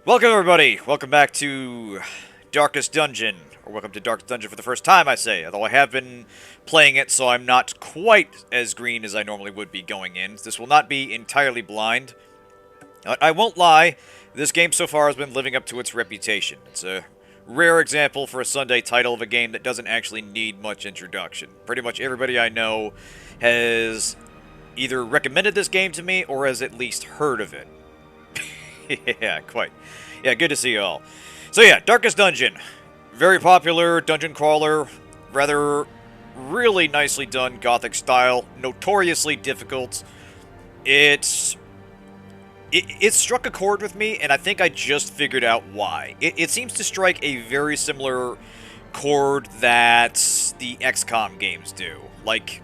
Welcome everybody! Welcome back to Darkest Dungeon. Or welcome to Darkest Dungeon for the first time, I say. Although I have been playing it, so I'm not quite as green as I normally would be going in. This will not be entirely blind. I won't lie, this game so far has been living up to its reputation. It's a rare example for a Sunday title of a game that doesn't actually need much introduction. Pretty much everybody I know has either recommended this game to me or has at least heard of it. Yeah, quite. Yeah, good to see you all. So yeah, Darkest Dungeon. Very popular dungeon crawler. Rather, really nicely done Gothic style. Notoriously difficult. It struck a chord with me, and I think I just figured out why. It seems to strike a very similar chord that the XCOM games do. Like,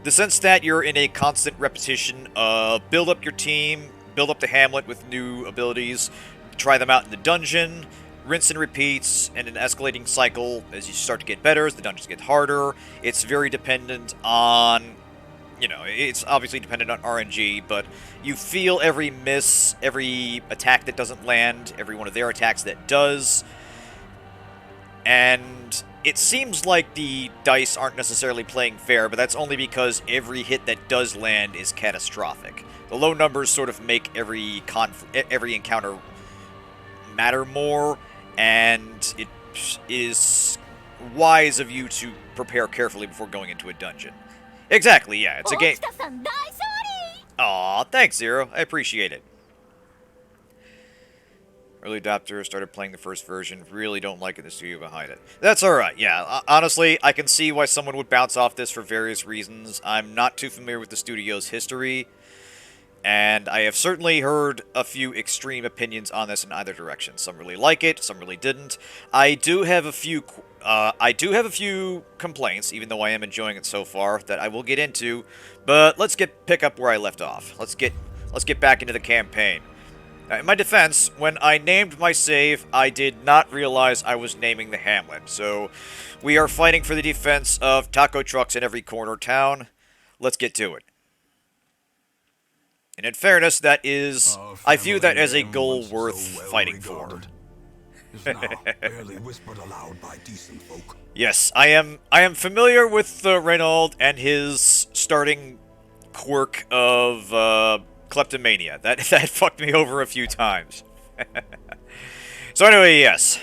the sense that you're in a constant repetition of build up your team, build up the hamlet with new abilities, try them out in the dungeon, rinse and repeats, and an escalating cycle as you start to get better, as the dungeons get harder. It's very dependent on, it's obviously dependent on RNG, but you feel every miss, every attack that doesn't land, every one of their attacks that does. And it seems like the dice aren't necessarily playing fair, but that's only because every hit that does land is catastrophic. The low numbers sort of make every encounter matter more, and it is wise of you to prepare carefully before going into a dungeon. Exactly, yeah, it's a game. Aw, thanks, Zero. I appreciate it. Early adopter, started playing the first version, really don't like it, the studio behind it. That's alright, yeah. Honestly, I can see why someone would bounce off this for various reasons. I'm not too familiar with the studio's history, and I have certainly heard a few extreme opinions on this in either direction. Some really like it, some really didn't. I do have a few complaints, even though I am enjoying it so far, that I will get into. But let's pick up where I left off. Let's get back into the campaign. Now, in my defense, when I named my save, I did not realize I was naming the hamlet. So we are fighting for the defense of taco trucks in every corner town. Let's get to it. And in fairness, that is, I view that as a goal worth fighting for. Yes, I am familiar with Reynald and his starting quirk of kleptomania. That fucked me over a few times. So anyway, yes.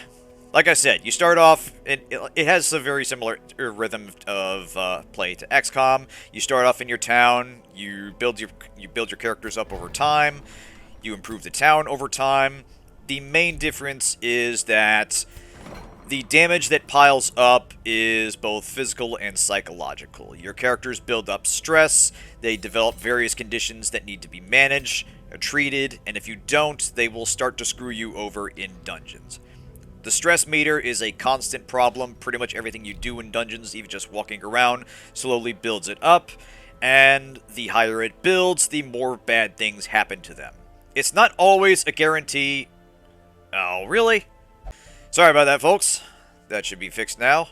Like I said, you start off, it has a very similar rhythm of play to XCOM. You start off in your town, you build your characters up over time, you improve the town over time. The main difference is that the damage that piles up is both physical and psychological. Your characters build up stress, they develop various conditions that need to be managed, treated, and if you don't, they will start to screw you over in dungeons. The stress meter is a constant problem. Pretty much everything you do in dungeons, even just walking around, slowly builds it up. And the higher it builds, the more bad things happen to them. It's not always a guarantee. Oh, really? Sorry about that, folks. That should be fixed now.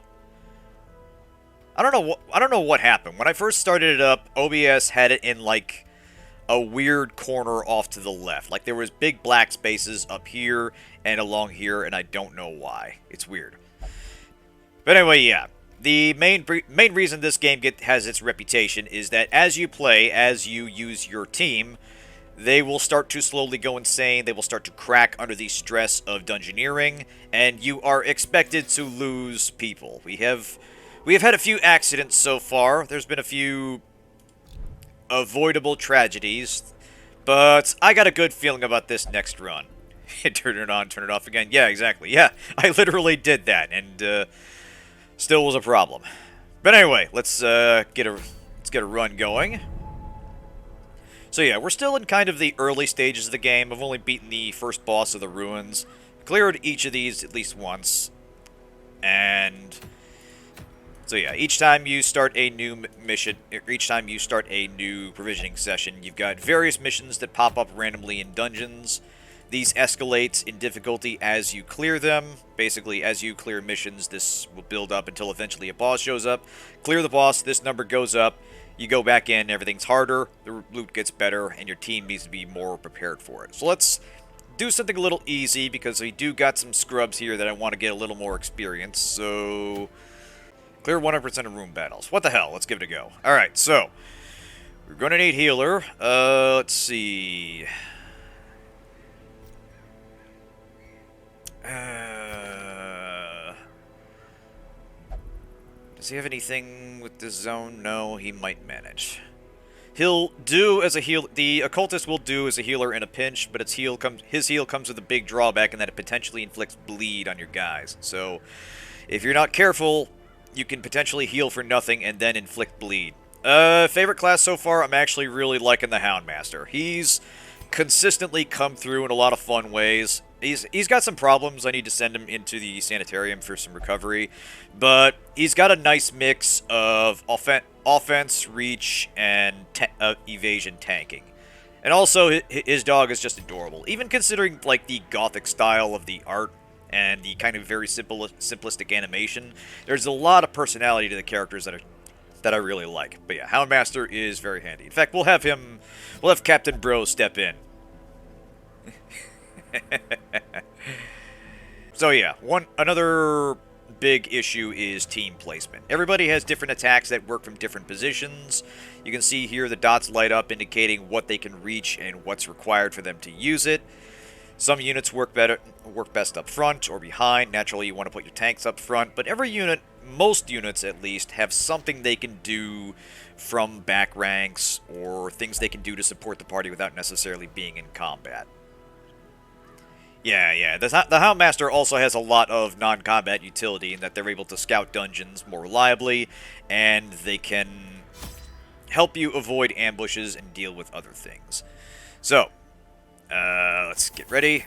I don't know what happened. When I first started it up, OBS had it in like a weird corner off to the left. Like there was big black spaces up here and along here, and I don't know why. It's weird. But anyway, yeah. The main reason this game has its reputation is that as you play, as you use your team, they will start to slowly go insane, they will start to crack under the stress of dungeoneering, and you are expected to lose people. We have had a few accidents so far. There's been a few avoidable tragedies, but I got a good feeling about this next run. Turn it on, turn it off again. Yeah, exactly. Yeah, I literally did that, and still was a problem. But anyway, let's get a run going. So yeah, we're still in kind of the early stages of the game. I've only beaten the first boss of the ruins, cleared each of these at least once, and so yeah, each time you start a new mission, or each time you start a new provisioning session, you've got various missions that pop up randomly in dungeons. These escalate in difficulty as you clear them. Basically, as you clear missions, this will build up until eventually a boss shows up. Clear the boss, this number goes up. You go back in, everything's harder, the loot gets better, and your team needs to be more prepared for it. So let's do something a little easy because we do got some scrubs here that I want to get a little more experience. So, clear 100% of room battles. What the hell? Let's give it a go. Alright, so, we're going to need healer. Let's see. Does he have anything with this zone? No, he might manage. He'll do as a heal. The occultist will do as a healer in a pinch, but his heal comes with a big drawback in that it potentially inflicts bleed on your guys. So, if you're not careful, you can potentially heal for nothing and then inflict bleed. Favorite class so far, I'm actually really liking the Houndmaster. He's consistently come through in a lot of fun ways. He's got some problems. I need to send him into the sanitarium for some recovery. But he's got a nice mix of offense, reach, and evasion tanking. And also, his dog is just adorable. Even considering like the gothic style of the art and the kind of very simplistic animation, there's a lot of personality to the characters that I really like. But yeah, Houndmaster is very handy. In fact, we'll have Captain Bro step in. So yeah, another big issue is team placement. Everybody has different attacks that work from different positions. You can see here the dots light up indicating what they can reach and what's required for them to use it. Some units work best up front or behind. Naturally, you want to put your tanks up front, but every unit, most units at least, have something they can do from back ranks or things they can do to support the party without necessarily being in combat. Yeah. The Houndmaster also has a lot of non-combat utility in that they're able to scout dungeons more reliably, and they can help you avoid ambushes and deal with other things. So, let's get ready.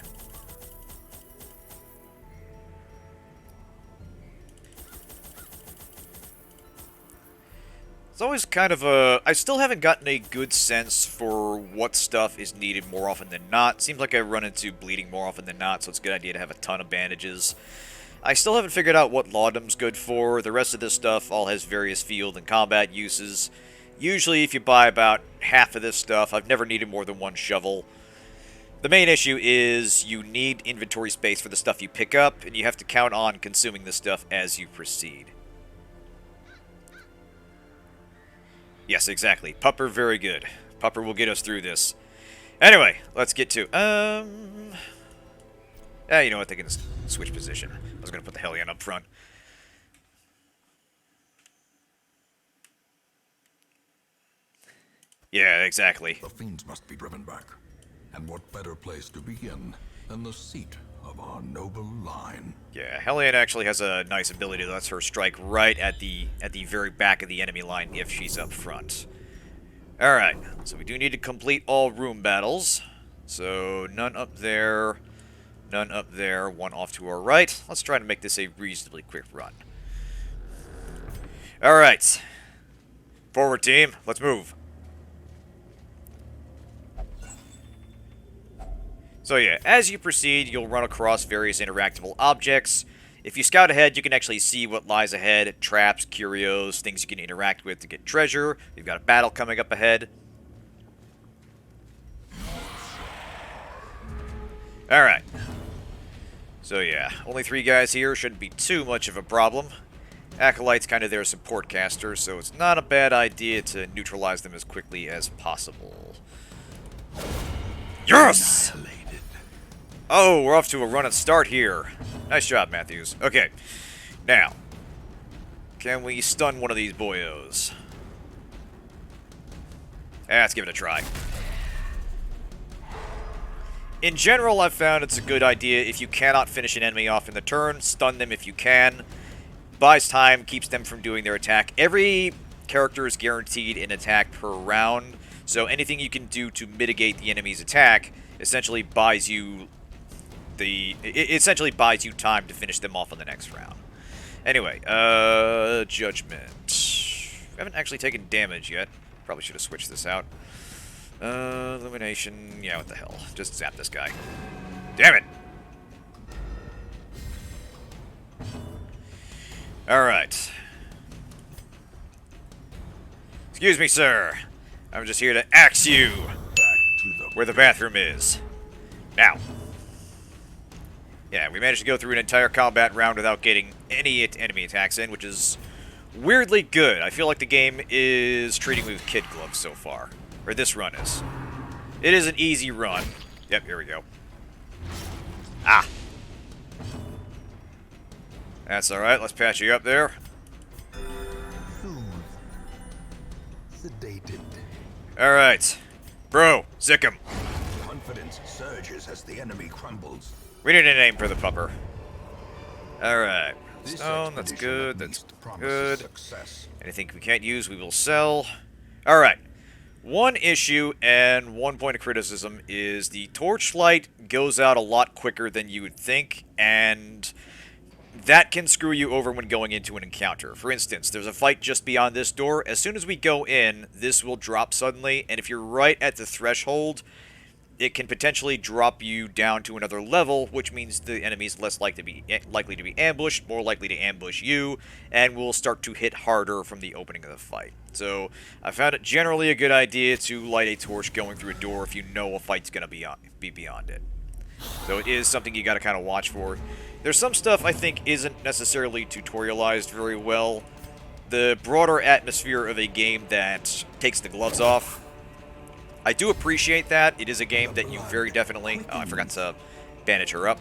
It's always kind of I still haven't gotten a good sense for what stuff is needed more often than not. Seems like I run into bleeding more often than not, so it's a good idea to have a ton of bandages. I still haven't figured out what laudum's good for. The rest of this stuff all has various field and combat uses. Usually, if you buy about half of this stuff, I've never needed more than one shovel. The main issue is you need inventory space for the stuff you pick up, and you have to count on consuming this stuff as you proceed. Yes, exactly. Pupper, very good. Pupper will get us through this. Anyway, let's get to... you know what? They can switch position. I was going to put the Hellion up front. Yeah, exactly. The fiends must be driven back. And what better place to begin than the seat of our noble line? Yeah, Hellion actually has a nice ability that lets her strike right at the very back of the enemy line if she's up front. Alright, so we do need to complete all room battles. So, none up there, none up there, one off to our right. Let's try to make this a reasonably quick run. Alright. Forward team, let's move. So yeah, as you proceed, you'll run across various interactable objects. If you scout ahead, you can actually see what lies ahead, traps, curios, things you can interact with to get treasure. You've got a battle coming up ahead. Alright. So yeah, only 3 guys here, shouldn't be too much of a problem. Acolyte's kind of their support caster, so it's not a bad idea to neutralize them as quickly as possible. Yes! Oh, we're off to a run and start here. Nice job, Matthews. Okay, now, can we stun one of these boyos? Let's give it a try. In general, I've found it's a good idea if you cannot finish an enemy off in the turn, stun them if you can. Buys time, keeps them from doing their attack. Every character is guaranteed an attack per round, so anything you can do to mitigate the enemy's attack essentially buys you time to finish them off on the next round. Anyway, Judgment. We haven't actually taken damage yet. Probably should have switched this out. Illumination. Yeah, what the hell. Just zap this guy. Damn it! Alright. Excuse me, sir. I'm just here to axe you where the bathroom is. Now. Yeah, we managed to go through an entire combat round without getting any enemy attacks in, which is weirdly good. I feel like the game is treating me with kid gloves so far. Or this run is. It is an easy run. Yep, here we go. Ah! That's alright, let's patch you up there. Sedated. Alright. Bro, zick him. Confidence surges as the enemy crumbles. We need a name for the pupper. Alright. This Stone, that's expedition good, at that's least promises good. Success. Anything we can't use, we will sell. Alright. One issue and one point of criticism is the torchlight goes out a lot quicker than you would think, and that can screw you over when going into an encounter. For instance, there's a fight just beyond this door. As soon as we go in, this will drop suddenly, and if you're right at the threshold, it can potentially drop you down to another level, which means the enemy is less likely to be ambushed, more likely to ambush you, and will start to hit harder from the opening of the fight. So, I found it generally a good idea to light a torch going through a door if you know a fight's going to be beyond it. So it is something you got to kind of watch for. There's some stuff I think isn't necessarily tutorialized very well. The broader atmosphere of a game that takes the gloves off, I do appreciate that. It is a game that you very definitely... Oh, I forgot to bandage her up.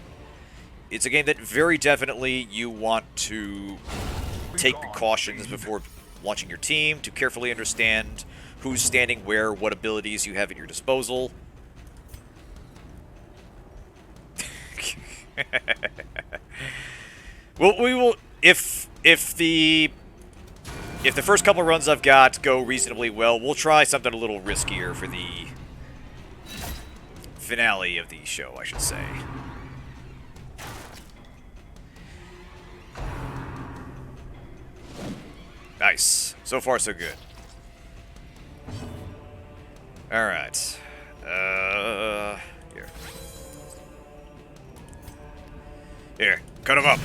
It's a game that very definitely you want to take precautions before launching your team, to carefully understand who's standing where, what abilities you have at your disposal. Well, we will... If the first couple runs I've got go reasonably well, we'll try something a little riskier for the finale of the show, I should say. Nice. So far, so good. Alright. Here. Here, cut him up.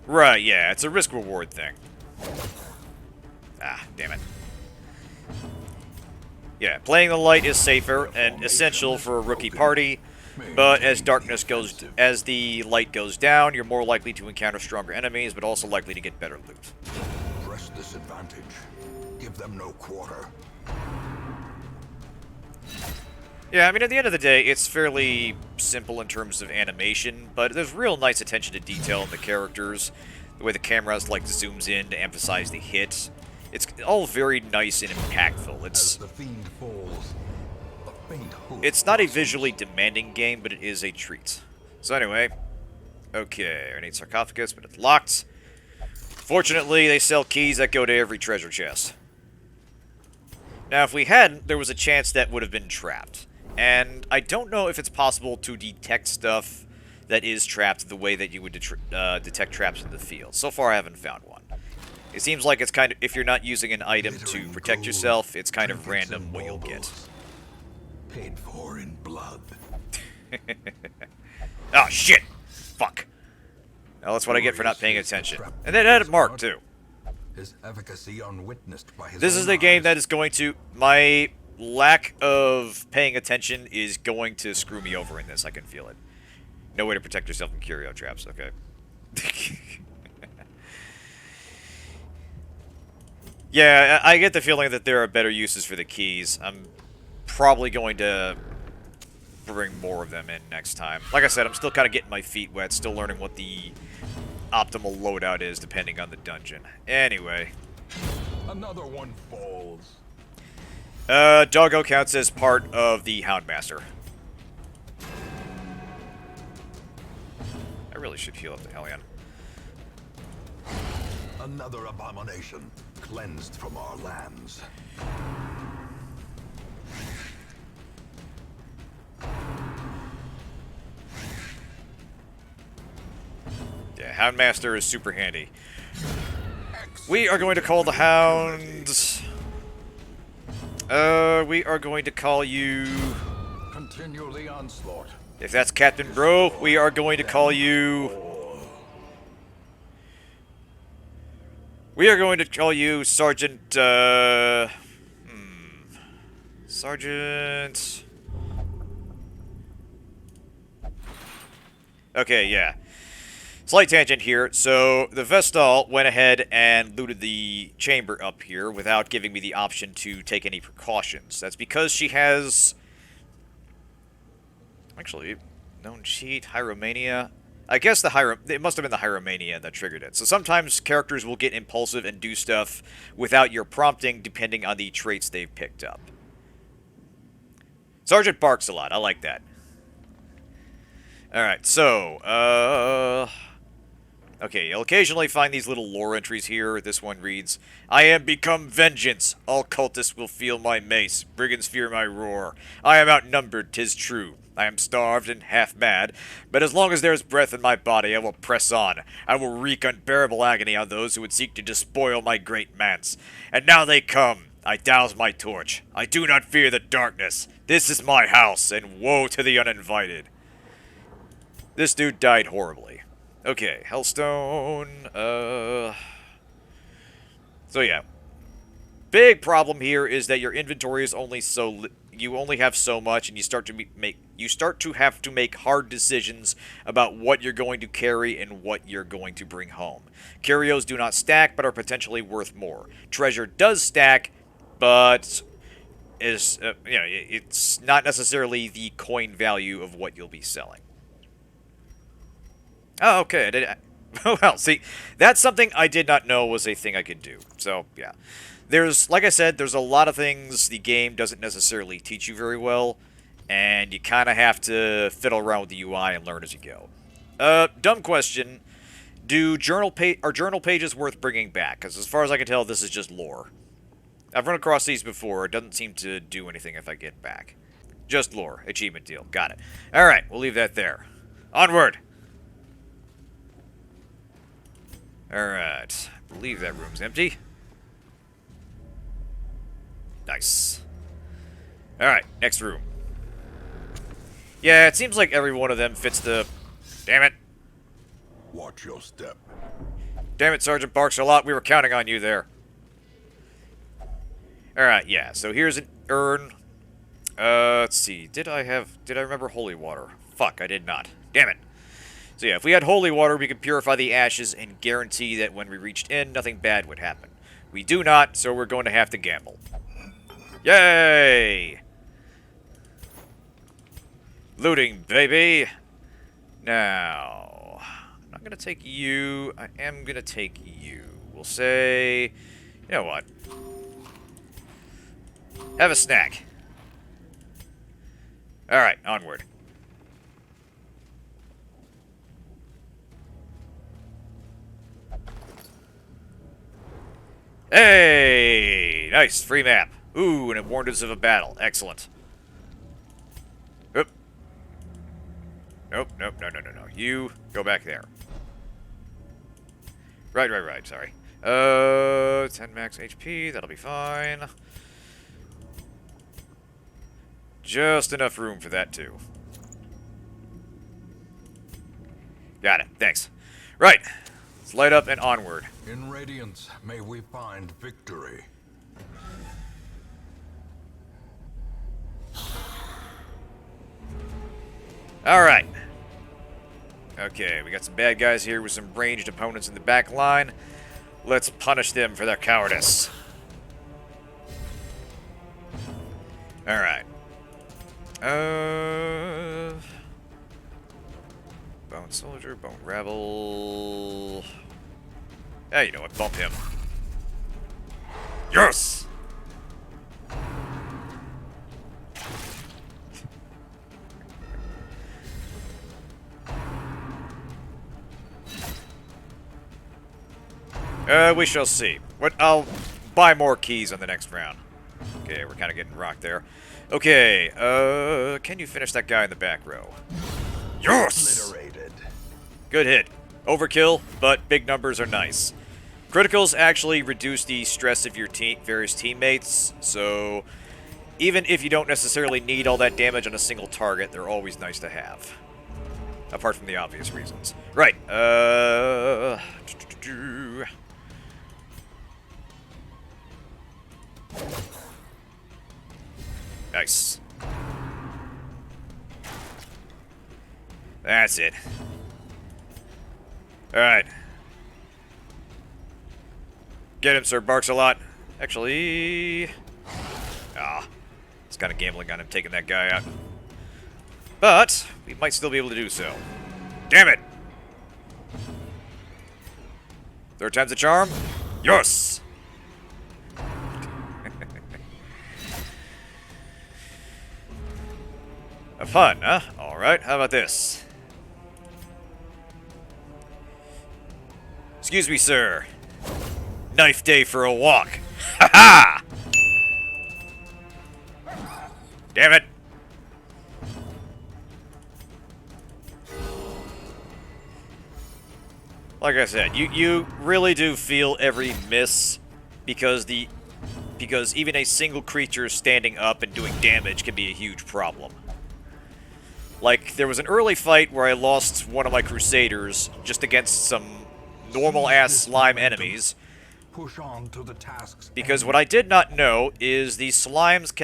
Right, yeah, it's a risk-reward thing. Ah, damn it. Yeah, playing the light is safer and essential for a rookie party, but as the light goes down, you're more likely to encounter stronger enemies, but also likely to get better loot. Press this advantage. Give them no quarter. Yeah, I mean, at the end of the day, it's fairly simple in terms of animation, but there's real nice attention to detail in the characters. The way the camera's, like, zooms in to emphasize the hit. It's all very nice and impactful. As the fiend falls, a faint hope It's not a visually demanding game, but it is a treat. So anyway, okay, I need sarcophagus, but it's locked. Fortunately, they sell keys that go to every treasure chest. Now, if we hadn't, there was a chance that would have been trapped. And I don't know if it's possible to detect stuff that is trapped the way that you would detect traps in the field. So far, I haven't found one. It seems like it's kind of, if you're not using an item to protect yourself, it's kind of random what you'll get. Paid for in blood. Oh, shit! Fuck. Well, that's what I get for not paying attention. And then it had a mark, too. His efficacy unwitnessed by his This is the game that is going to... My lack of paying attention is going to screw me over in this. I can feel it. No way to protect yourself from curio traps. Okay. Yeah, I get the feeling that there are better uses for the keys. I'm probably going to bring more of them in next time. Like I said, I'm still kind of getting my feet wet, still learning what the optimal loadout is depending on the dungeon. Anyway. Another one falls. Doggo counts as part of the Houndmaster. I really should heal up the Hellion. Another abomination cleansed from our lands. Yeah, Houndmaster is super handy. We are going to call the Hounds. We are going to call you... Continue the onslaught. If that's Captain Bro, we are going to call you... Sergeant. Okay, yeah. Slight tangent here. So, the Vestal went ahead and looted the chamber up here without giving me the option to take any precautions. That's because she has... Actually, known cheat, Hyromania. I guess it must have been the Hyromania that triggered it. So sometimes characters will get impulsive and do stuff without your prompting, depending on the traits they've picked up. Sergeant barks a lot. I like that. Alright, so, okay, you'll occasionally find these little lore entries here. This one reads, I am become vengeance. All cultists will feel my mace. Brigands fear my roar. I am outnumbered, 'tis true. I am starved and half mad, but as long as there is breath in my body, I will press on. I will wreak unbearable agony on those who would seek to despoil my great manse. And now they come. I douse my torch. I do not fear the darkness. This is my house, and woe to the uninvited. This dude died horribly. Okay, Hellstone, So yeah. Big problem here is that your inventory is only you only have so much, and you start to have to make hard decisions about what you're going to carry and what you're going to bring home. Curios do not stack, but are potentially worth more. Treasure does stack, but is it's not necessarily the coin value of what you'll be selling. Oh, okay. Well, see, that's something I did not know was a thing I could do. So, yeah. Like I said, there's a lot of things the game doesn't necessarily teach you very well, and you kind of have to fiddle around with the UI and learn as you go. Dumb question. Are journal pages worth bringing back? Because as far as I can tell, this is just lore. I've run across these before. It doesn't seem to do anything if I get back. Just lore. Achievement deal. Got it. Alright, we'll leave that there. Onward! Alright. I believe that room's empty. Nice. Alright, next room. Yeah, it seems like every one of them fits the... Damn it. Watch your step. Damn it, Sergeant barks a lot. We were counting on you there. Alright, yeah. So here's an urn. Let's see. Did I remember holy water? Fuck, I did not. Damn it. So yeah, if we had holy water, we could purify the ashes and guarantee that when we reached in, nothing bad would happen. We do not, so we're going to have to gamble. Yay! Looting, baby! Now, I'm not going to take you. I am going to take you. We'll say, you know what? Have a snack. Alright, onward. Hey! Nice, free map. Ooh, and it warned us of a battle. Excellent. Oop. Nope, no. You, go back there. Right, sorry. 10 max HP, that'll be fine. Just enough room for that, too. Got it, thanks. Right, let's light up and onward. In Radiance, may we find victory. Alright. Okay, we got some bad guys here with some ranged opponents in the back line. Let's punish them for their cowardice. Alright. Bone Soldier, Bone Rebel. Yeah, you know what, bump him. Yes! We shall see. I'll buy more keys on the next round. Okay, we're kind of getting rocked there. Okay, can you finish that guy in the back row? Yes! Obliterated. Good hit. Overkill, but big numbers are nice. Criticals actually reduce the stress of your various teammates, so even if you don't necessarily need all that damage on a single target, they're always nice to have. Apart from the obvious reasons. Right, Nice. That's it. Alright. Get him, Sir Barks-a-Lot. Actually... it's kind of gambling on him taking that guy out. But, we might still be able to do so. Damn it! Third time's the charm? Yes! Have fun, huh? Alright, how about this? Excuse me, sir. Knife day for a walk. Ha ha! Damn it! Like I said, you really do feel every miss because even a single creature standing up and doing damage can be a huge problem. Like, there was an early fight where I lost one of my Crusaders just against some normal-ass slime enemies. Push on to the tasks. Because what I did not know is these slimes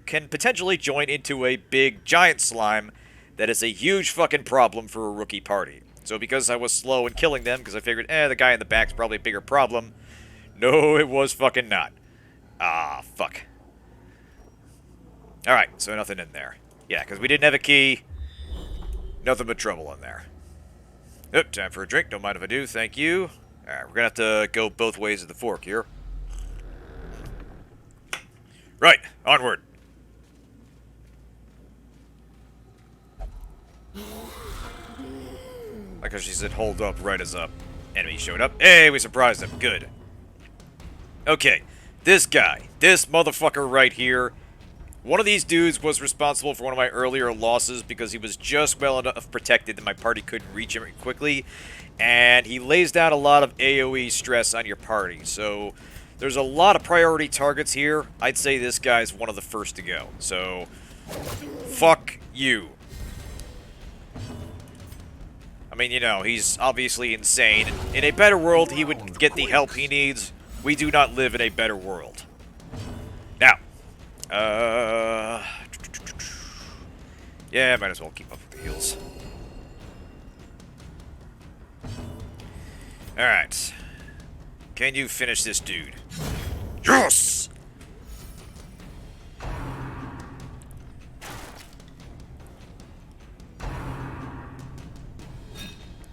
can potentially join into a big, giant slime that is a huge fucking problem for a rookie party. So because I was slow in killing them, because I figured, the guy in the back's probably a bigger problem, no, it was fucking not. Ah, fuck. Alright, so nothing in there. Yeah, because we didn't have a key. Nothing but trouble in there. Oh, time for a drink. Don't mind if I do. Thank you. Alright, we're going to have to go both ways of the fork here. Right, onward. Like how she said hold up right as up. Enemy showed up. Hey, we surprised him. Good. Okay, this guy. This motherfucker right here. One of these dudes was responsible for one of my earlier losses because he was just well enough protected that my party couldn't reach him quickly. And he lays down a lot of AoE stress on your party. So there's a lot of priority targets here. I'd say this guy's one of the first to go. So, fuck you. I mean, you know, he's obviously insane. In a better world, he would get the help he needs. We do not live in a better world. Now, yeah, might as well keep up with the heals. Alright. Can you finish this dude? Yes!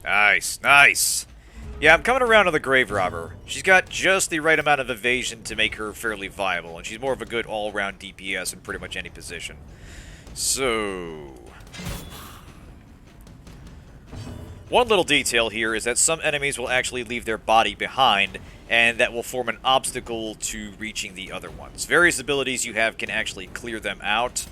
Nice, nice. Yeah, I'm coming around to the Grave Robber. She's got just the right amount of evasion to make her fairly viable, and she's more of a good all-around DPS in pretty much any position. So... one little detail here is that some enemies will actually leave their body behind, and that will form an obstacle to reaching the other ones. Various abilities you have can actually clear them out,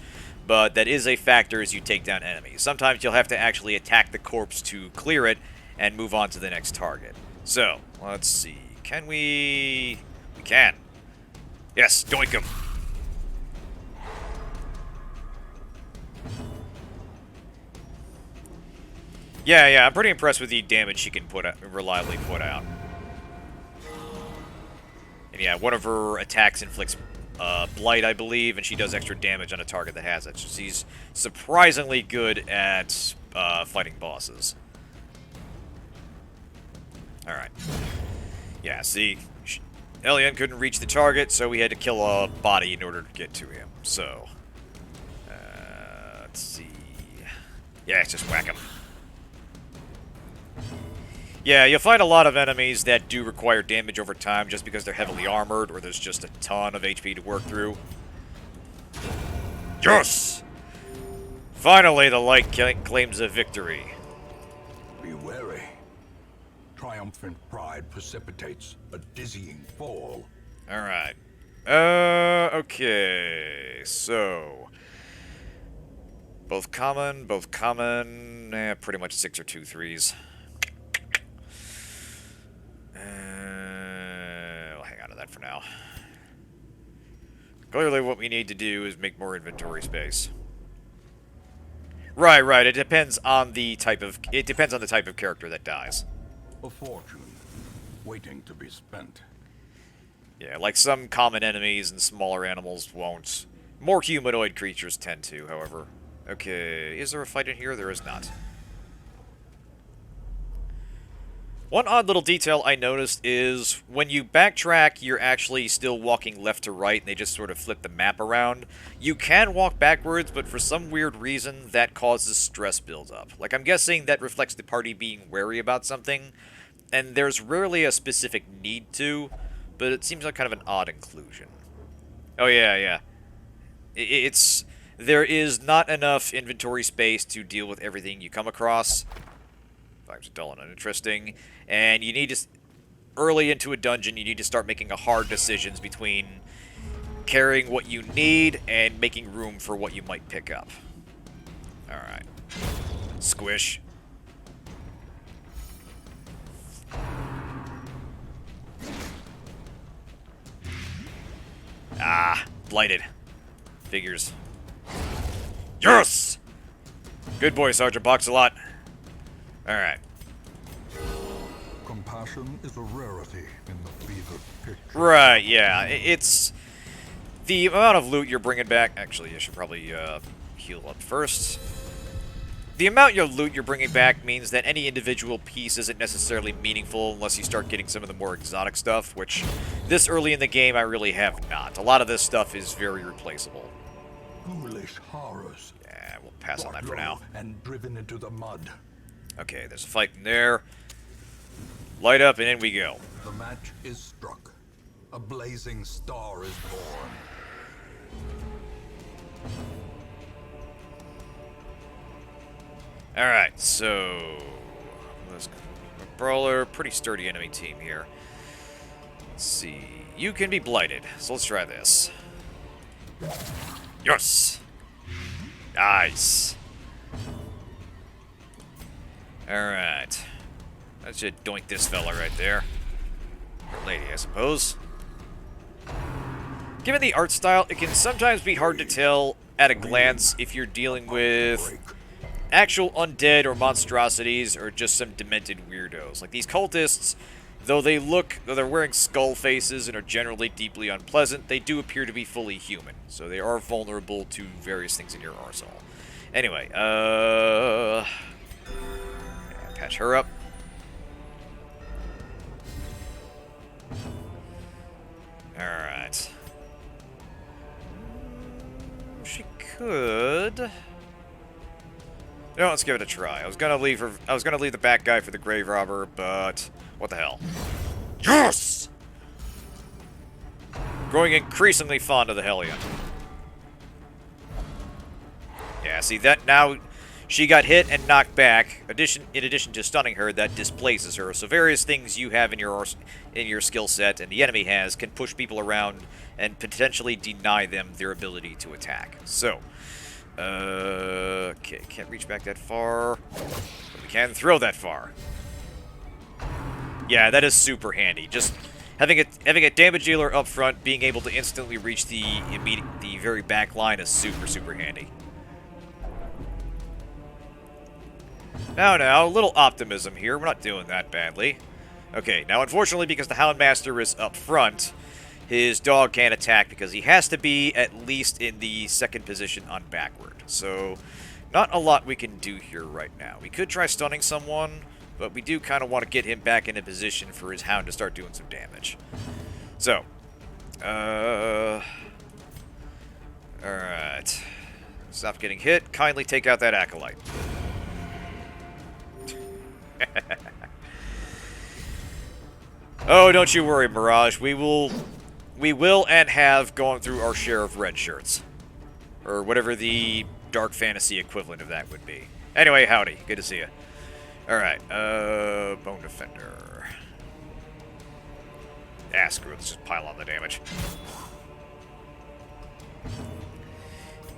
but that is a factor as you take down enemies. Sometimes you'll have to actually attack the corpse to clear it, and move on to the next target. So, let's see. Can we... We can. Yes, doink him. Yeah, I'm pretty impressed with the damage she can reliably put out. And yeah, one of her attacks inflicts blight, I believe, and she does extra damage on a target that has it. So she's surprisingly good at fighting bosses. Alright. Yeah, see, Elian couldn't reach the target, so we had to kill a body in order to get to him. So, let's see. Yeah, let's just whack him. Yeah, you'll find a lot of enemies that do require damage over time just because they're heavily armored or there's just a ton of HP to work through. Yes! Finally, the light claims a victory. Be wary. Triumphant pride precipitates a dizzying fall. Alright. Okay. So. Both common. Pretty much 6 or 2 3s. We'll hang on to that for now. Clearly what we need to do is make more inventory space. Right. It depends on the type of character that dies. A fortune waiting to be spent. Yeah, like some common enemies and smaller animals won't. More humanoid creatures tend to, however. Okay, is there a fight in here? There is not. One odd little detail I noticed is when you backtrack, you're actually still walking left to right, and they just sort of flip the map around. You can walk backwards, but for some weird reason, that causes stress buildup. Like, I'm guessing that reflects the party being wary about something, and there's rarely a specific need to, but it seems like kind of an odd inclusion. Oh, yeah, yeah. There is not enough inventory space to deal with everything you come across. Vibes are dull and uninteresting. And you need to, early into a dungeon, you need to start making hard decisions between carrying what you need and making room for what you might pick up. Alright. Squish. Ah, blighted. Figures. Yes! Good boy, Sergeant Box-a-Lot. Alright. Compassion is a rarity in the fevered picture. Right, yeah. It's the amount of loot you're bringing back. Actually, I should probably heal up first. The amount of loot you're bringing back means that any individual piece isn't necessarily meaningful unless you start getting some of the more exotic stuff, which this early in the game I really have not. A lot of this stuff is very replaceable. Foolish horrors. Yeah, we'll pass on that for now. And driven into the mud. Okay, there's a fight in there. Light up, and in we go. The match is struck. A blazing star is born. Alright, so... let's go. A brawler, pretty sturdy enemy team here. Let's see. You can be blighted, so let's try this. Yes! Nice! Alright. Let's just doink this fella right there. Or lady, I suppose. Given the art style, it can sometimes be hard to tell at a glance if you're dealing with actual undead or monstrosities or just some demented weirdos. Like these cultists, though they're wearing skull faces and are generally deeply unpleasant, they do appear to be fully human. So they are vulnerable to various things in your arsenal. Anyway, yeah, patch her up. Alright. She could... No, let's give it a try. I was gonna leave the back guy for the grave robber, but what the hell? Yes! Growing increasingly fond of the Hellion. Yeah, see that now she got hit and knocked back. In addition to stunning her, that displaces her. So various things you have in your skill set and the enemy has can push people around and potentially deny them their ability to attack. So. Okay, can't reach back that far, but we can throw that far. Yeah, that is super handy. Just having a damage dealer up front, being able to instantly reach the very back line is super handy. Now, a little optimism here. We're not doing that badly. Okay, now unfortunately, because the Houndmaster is up front, his dog can't attack because he has to be at least in the second position on backward. So, not a lot we can do here right now. We could try stunning someone, but we do kind of want to get him back in a position for his Hound to start doing some damage. So, alright. Stop getting hit. Kindly take out that Acolyte. Oh, don't you worry, Mirage. We will and have gone through our share of red shirts. Or whatever the dark fantasy equivalent of that would be. Anyway, howdy. Good to see you. Alright, Bone Defender. Ah, screw it. Let's just pile on the damage.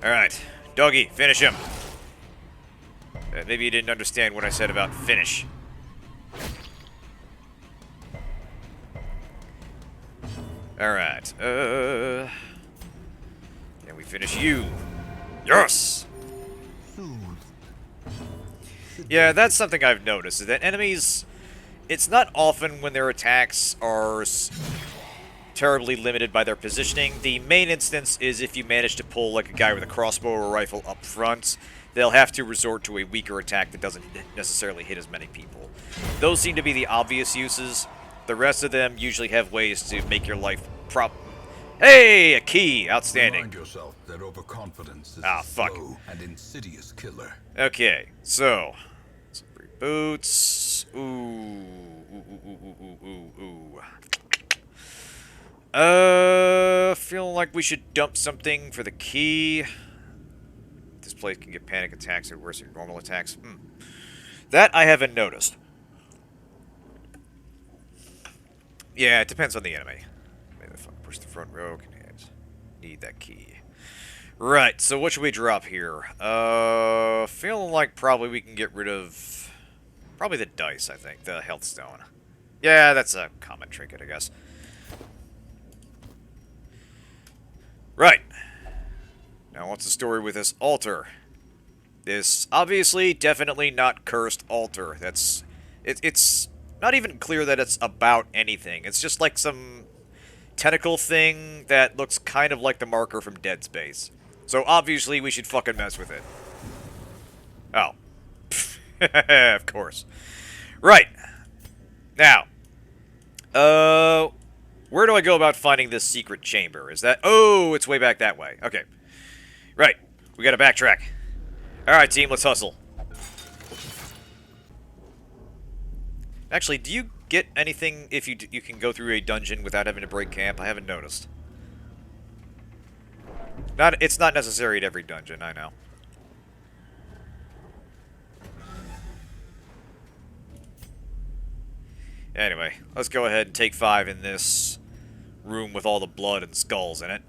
Alright. Doggy, finish him. Maybe you didn't understand what I said about finish. Alright, can we finish you? Yes! Yeah, that's something I've noticed, is that enemies... It's not often when their attacks are terribly limited by their positioning. The main instance is if you manage to pull like a guy with a crossbow or a rifle up front, they'll have to resort to a weaker attack that doesn't necessarily hit as many people. Those seem to be the obvious uses. The rest of them usually have ways to make your life Hey, a key! Outstanding. Remind yourself that overconfidence is Ah, a fuck. slow and insidious killer. Okay, so some free boots. Ooh. Feeling like we should dump something for the key. This place can get panic attacks or worse than normal attacks. That I haven't noticed. Yeah, it depends on the enemy. Maybe if I push the front row, can need that key. Right, so what should we drop here? Feeling like probably we can get rid of... Probably the dice, I think. The health stone. Yeah, that's a common trinket, I guess. Right. Now, what's the story with this altar? This, obviously, definitely not cursed altar. That's... It's not even clear that it's about anything. It's just like some tentacle thing that looks kind of like the marker from Dead Space. So, obviously, we should fucking mess with it. Oh. Of course. Right. Now. Where do I go about finding this secret chamber? Is that... Oh, it's way back that way. Okay. Right. We gotta backtrack. Alright, team, let's hustle. Actually, do you get anything if you can go through a dungeon without having to break camp? I haven't noticed. It's not necessary at every dungeon, I know. Anyway, let's go ahead and take 5 in this room with all the blood and skulls in it.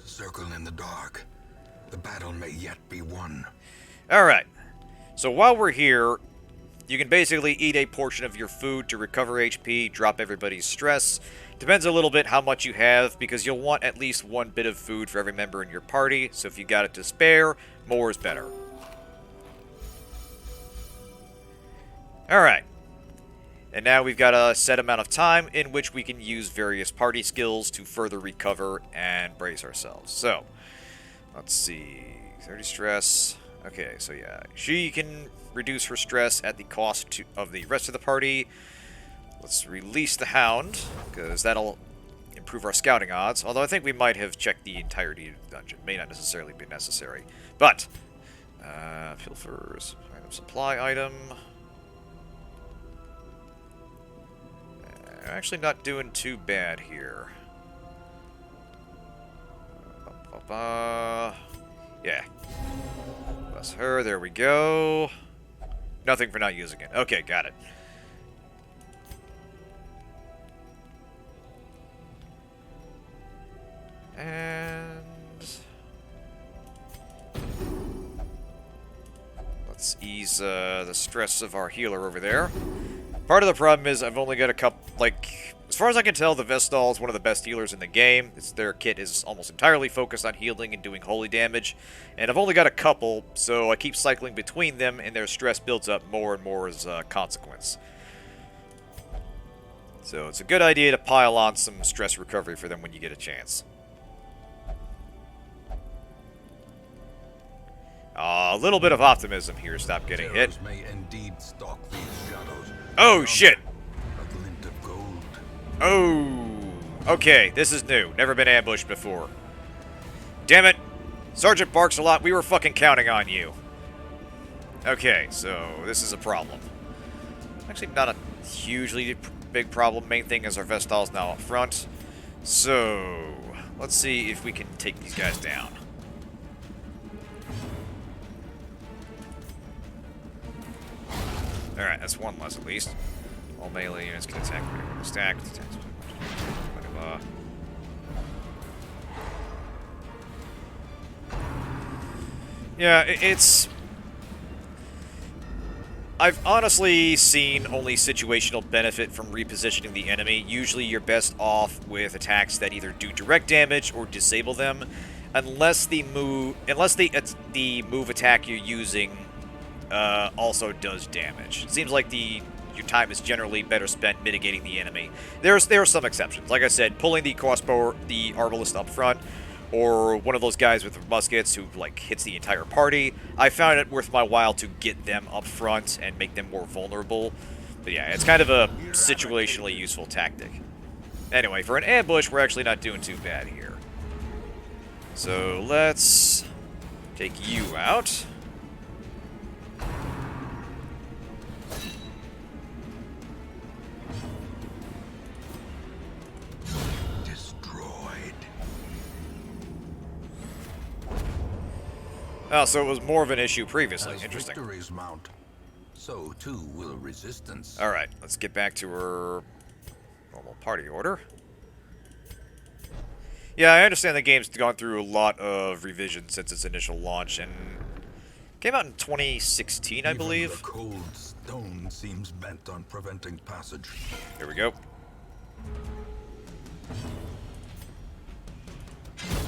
Circle in the dark. The battle may yet be won. Alright. So while we're here, you can basically eat a portion of your food to recover HP, drop everybody's stress. Depends a little bit how much you have, because you'll want at least 1 bit of food for every member in your party, so if you got it to spare, more is better. Alright. And now we've got a set amount of time in which we can use various party skills to further recover and brace ourselves. So, let's see. 30 stress. Okay, so yeah. She can reduce her stress at the cost of the rest of the party. Let's release the Hound, because that'll improve our scouting odds. Although I think we might have checked the entirety of the dungeon. May not necessarily be necessary. But, pilfers, item supply item. Actually not doing too bad here. Yeah. Bless her, there we go. Nothing for not using it. Okay, got it. And... let's ease the stress of our healer over there. Part of the problem is I've only got a couple, like, as far as I can tell, the Vestal is one of the best healers in the game. Their kit is almost entirely focused on healing and doing holy damage. And I've only got a couple, so I keep cycling between them, and their stress builds up more and more as a consequence. So it's a good idea to pile on some stress recovery for them when you get a chance. A little bit of optimism here, stop getting hit. May indeed stalk these shadows. Oh, shit! A glint of gold. Oh, okay, this is new. Never been ambushed before. Damn it. Sergeant barks a lot. We were fucking counting on you. Okay, so this is a problem. Actually, not a hugely big problem. Main thing is our Vestal's now up front. So, let's see if we can take these guys down. Alright, that's 1 less at least. All melee units can attack when stacked. Yeah, it's... I've honestly seen only situational benefit from repositioning the enemy. Usually you're best off with attacks that either do direct damage or disable them, unless the move attack you're using also does damage. It seems like the your time is generally better spent mitigating the enemy. There are some exceptions. Like I said, pulling the crossbow, the arbalist up front, or one of those guys with muskets who, like, hits the entire party, I found it worth my while to get them up front and make them more vulnerable. But yeah, it's kind of a situationally useful tactic. Anyway, for an ambush, we're actually not doing too bad here. So let's take you out. Oh, so it was more of an issue previously. As interesting. Victories mount, so too will resistance. Alright, let's get back to our normal party order. Yeah, I understand the game's gone through a lot of revisions since its initial launch, and came out in 2016, I believe. The cold stone seems bent on preventing passage. Here we go.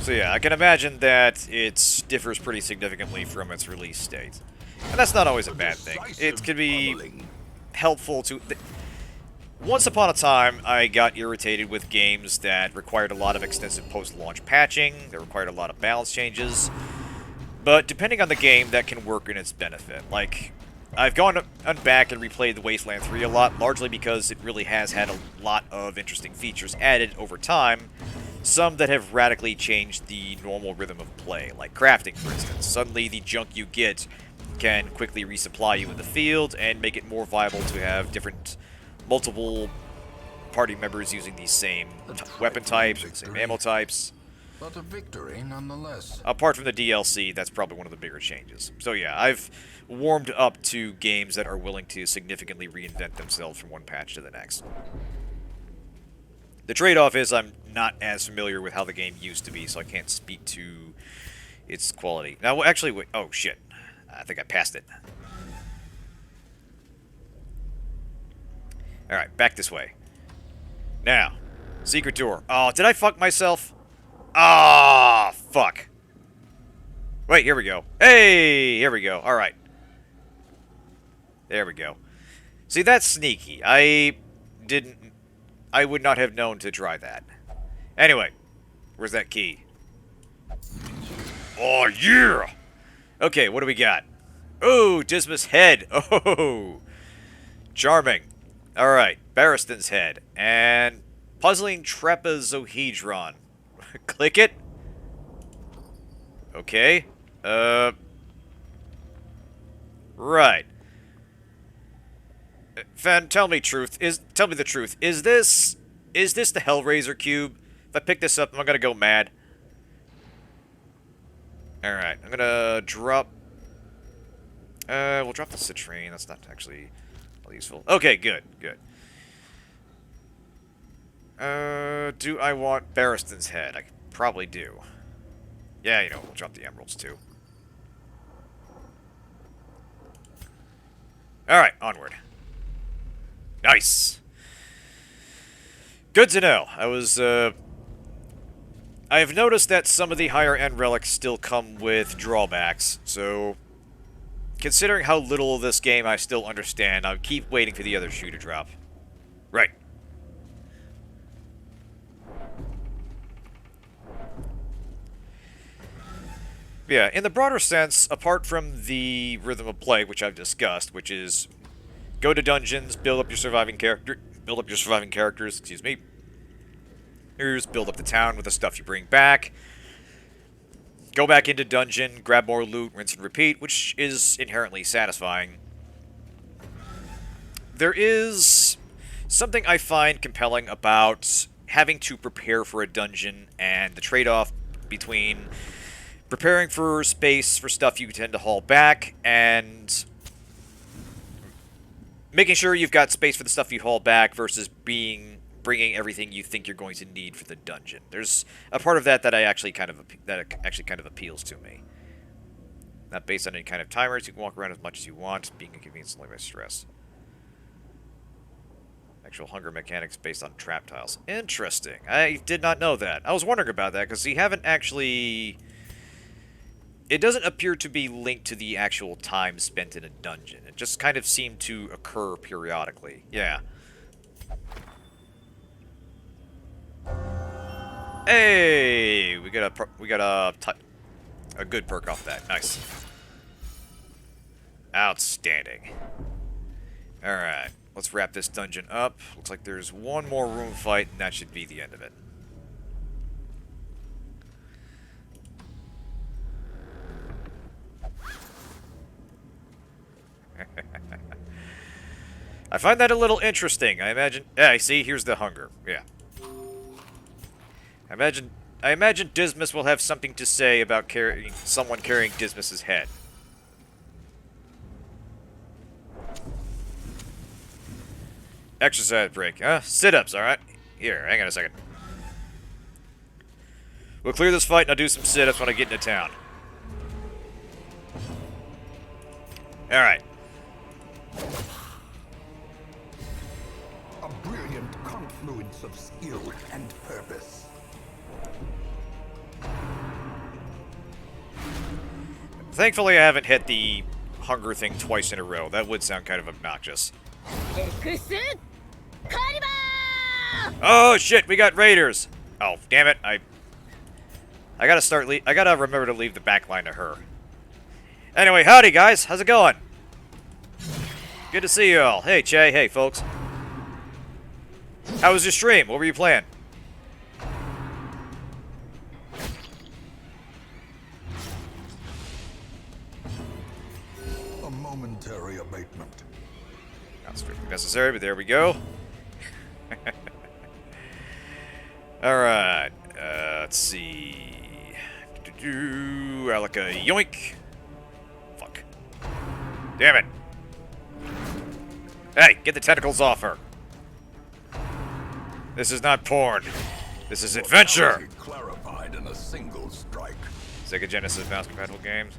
So yeah, I can imagine that it differs pretty significantly from its release date. And that's not always a bad thing. It can be helpful to... Once upon a time, I got irritated with games that required a lot of extensive post-launch patching, that required a lot of balance changes. But depending on the game, that can work in its benefit. Like, I've gone back and replayed the Wasteland 3 a lot, largely because it really has had a lot of interesting features added over time. Some that have radically changed the normal rhythm of play, like crafting, for instance. Suddenly, the junk you get can quickly resupply you in the field and make it more viable to have multiple party members using these same weapon types, and same ammo types. But a victory nonetheless. Apart from the DLC, that's probably one of the bigger changes. So yeah, I've warmed up to games that are willing to significantly reinvent themselves from one patch to the next. The trade-off is I'm not as familiar with how the game used to be, so I can't speak to its quality. Now, actually, wait. Oh, shit. I think I passed it. Alright, back this way. Now, secret door. Oh, did I fuck myself? Ah, fuck. Wait, here we go. Hey, here we go. Alright. There we go. See, that's sneaky. I would not have known to try that. Anyway, where's that key? Oh, yeah! Okay, what do we got? Oh, Dismas' head. Oh, charming. Alright, Barristan's head. And puzzling trapezohedron. Click it. Okay. Right. Fen, tell me the truth. Is this the Hellraiser cube? If I pick this up, am I gonna go mad? Alright, I'm gonna drop... we'll drop the citrine. That's not actually all useful. Okay, good. Do I want Barristan's head? I probably do. Yeah, you know, we'll drop the emeralds too. Alright, onward. Nice! Good to know. I have noticed that some of the higher-end relics still come with drawbacks, so... Considering how little of this game I still understand, I'll keep waiting for the other shoe to drop. Right. Yeah, in the broader sense, apart from the rhythm of play, which I've discussed, which is go to dungeons, build up your surviving characters, excuse me. Here's build up the town with the stuff you bring back. Go back into dungeon, grab more loot, rinse and repeat, which is inherently satisfying. There is something I find compelling about having to prepare for a dungeon and the trade-off between preparing for space for stuff you tend to haul back and making sure you've got space for the stuff you haul back versus bringing everything you think you're going to need for the dungeon. There's a part of that that actually kind of appeals to me. Not based on any kind of timers. You can walk around as much as you want, being inconvenienced only by stress. Actual hunger mechanics based on trap tiles. Interesting. I did not know that. I was wondering about that because you haven't actually it doesn't appear to be linked to the actual time spent in a dungeon. It just kind of seemed to occur periodically. Yeah. Hey, we got a good perk off that. Nice. Outstanding. All right, let's wrap this dungeon up. Looks like there's one more room fight, and that should be the end of it. I find that a little interesting. I imagine... Yeah, see, here's the hunger. Yeah. I imagine Dismas will have something to say about someone carrying Dismas's head. Exercise break, huh? Sit-ups, alright? Here, hang on a second. We'll clear this fight and I'll do some sit-ups when I get into town. Alright. A brilliant confluence of skill and purpose. Thankfully, I haven't hit the hunger thing twice in a row. That would sound kind of obnoxious. Oh shit, we got raiders. Oh, damn it. I gotta remember to leave the back line to her. Anyway, howdy guys. How's it going? Good to see you all. Hey, Che. Hey, folks. How was your stream? What were you playing? A momentary abatement. Not strictly necessary, but there we go. Alright. Let's see. I like a yoink. Fuck. Damn it. Hey, get the tentacles off her. This is not porn. This is adventure. Clarified in a single strike. Sega Genesis mouse compatible games.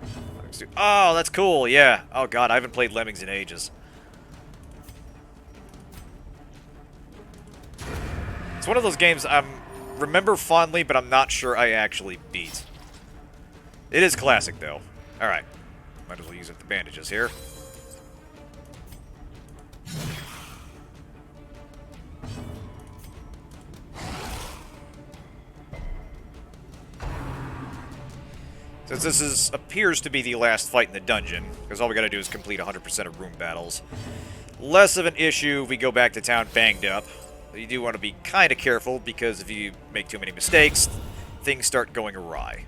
Oh, that's cool. Yeah. Oh god, I haven't played Lemmings in ages. It's one of those games I remember fondly, but I'm not sure I actually beat. It is classic, though. Alright. Might as well use up the bandages here. Since this appears to be the last fight in the dungeon, because all we gotta do is complete 100% of room battles, less of an issue if we go back to town banged up. You do want to be kind of careful, because if you make too many mistakes, things start going awry.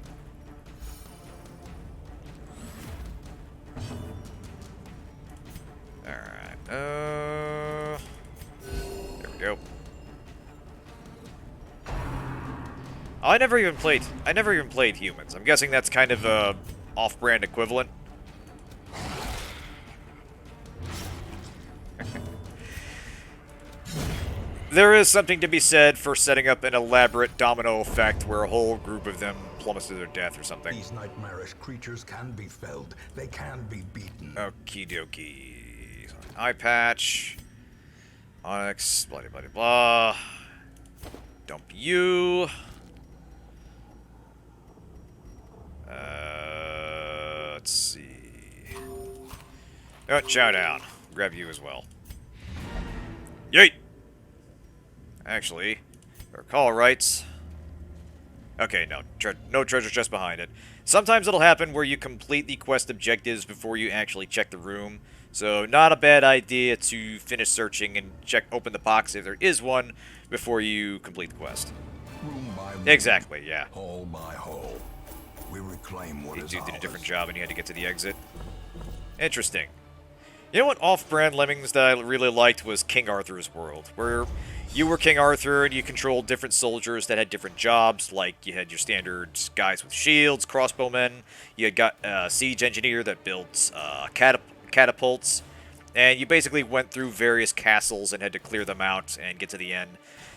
Alright, there we go. Oh, I never even played humans. I'm guessing that's kind of a off-brand equivalent. There is something to be said for setting up an elaborate domino effect where a whole group of them plummets to their death or something. These nightmarish creatures can be felled. They can be beaten. Okie dokie. Eye patch. Onyx. Blah, blah, blah, blah. Dump you. Let's see. Oh, chow down. Grab you as well. Yeet! Actually, if I recall right. Okay, no. No treasure chest behind it. Sometimes it'll happen where you complete the quest objectives before you actually check the room. So, not a bad idea to finish searching and open the box if there is one before you complete the quest. Room by room, Exactly, yeah. hall by hall. We reclaim what The is dude did a ours. different job and you had to get to the exit. Interesting. You know what off-brand Lemmings that I really liked was King Arthur's World, where you were King Arthur and you controlled different soldiers that had different jobs, like you had your standard guys with shields, crossbowmen, you had got a siege engineer that built catapults, and you basically went through various castles and had to clear them out and get to the end.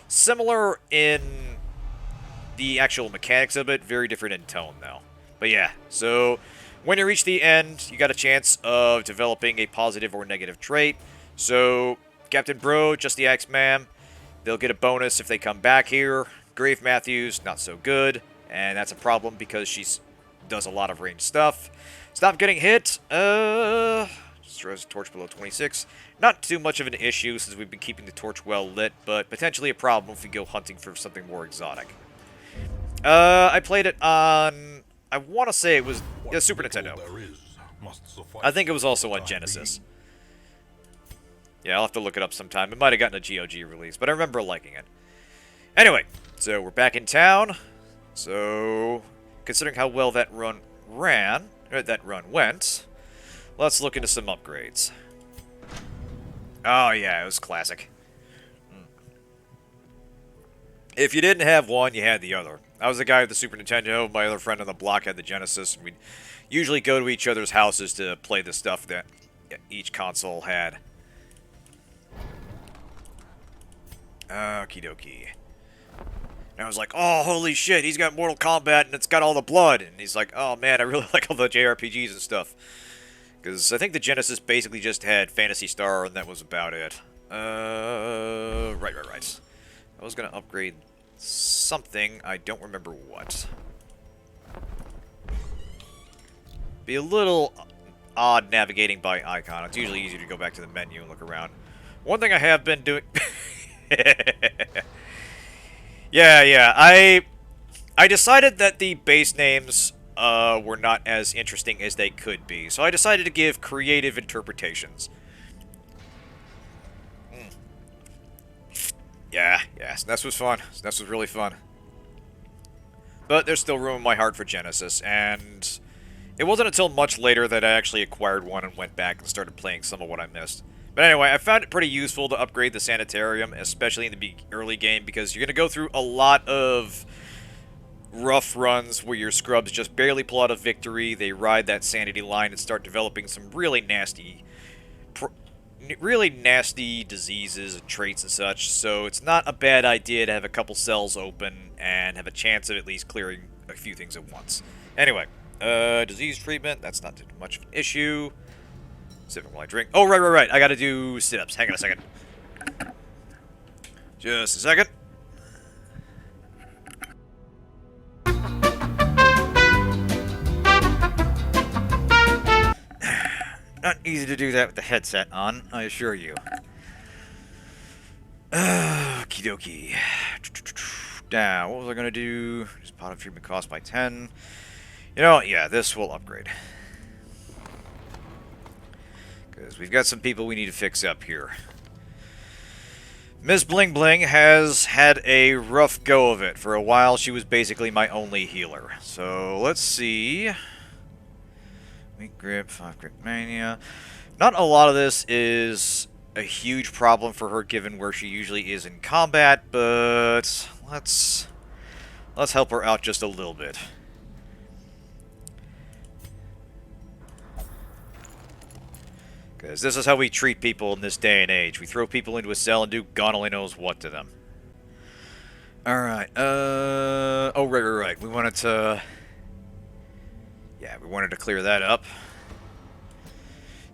Similar in the actual mechanics of it, very different in tone, though. But yeah, so when you reach the end, you got a chance of developing a positive or negative trait. So, Captain Bro, Just the Axeman, they'll get a bonus if they come back here. Grave Matthews, not so good. And that's a problem because she's does a lot of ranged stuff. Stop getting hit. Destroys a torch below 26. Not too much of an issue since we've been keeping the torch well lit, but potentially a problem if we go hunting for something more exotic. I played it on, I want to say it was Super Nintendo. I think it was also on Genesis. Yeah, I'll have to look it up sometime. It might have gotten a GOG release, but I remember liking it. Anyway, so we're back in town. So, considering how well that run went, let's look into some upgrades. Oh yeah, it was classic. If you didn't have one, you had the other. I was the guy with the Super Nintendo, my other friend on the block had the Genesis, and we'd usually go to each other's houses to play the stuff that each console had. Okie dokie. And I was like, oh, holy shit, he's got Mortal Kombat and it's got all the blood. And he's like, oh man, I really like all the JRPGs and stuff. Because I think the Genesis basically just had Phantasy Star and that was about it. Right. I was going to upgrade something, I don't remember what. Be a little odd navigating by icon. It's usually easier to go back to the menu and look around. One thing I have been doing... Yeah, I decided that the base names were not as interesting as they could be, so I decided to give creative interpretations. Yeah, SNES was fun. SNES was really fun. But there's still room in my heart for Genesis, and it wasn't until much later that I actually acquired one and went back and started playing some of what I missed. But anyway, I found it pretty useful to upgrade the Sanitarium, especially in the early game, because you're going to go through a lot of rough runs where your scrubs just barely pull out a victory, they ride that sanity line and start developing some really nasty diseases and traits and such, so it's not a bad idea to have a couple cells open and have a chance of at least clearing a few things at once. Anyway, disease treatment, that's not too much of an issue. Sipping while I drink. Oh, right. I gotta do sit-ups. Hang on a second. Just a second. Not easy to do that with the headset on, I assure you. Okie dokie. Now, what was I gonna do? Just pot of treatment cost by 10. You know what? Yeah, this will upgrade. Because we've got some people we need to fix up here. Miss Bling Bling has had a rough go of it. For a while, she was basically my only healer. So, let's see. Weak grip, 5 grip mania. Not a lot of this is a huge problem for her given where she usually is in combat, but let's help her out just a little bit. Because this is how we treat people in this day and age. We throw people into a cell and do God only knows what to them. Alright, oh, right. We wanted to... Yeah, we wanted to clear that up.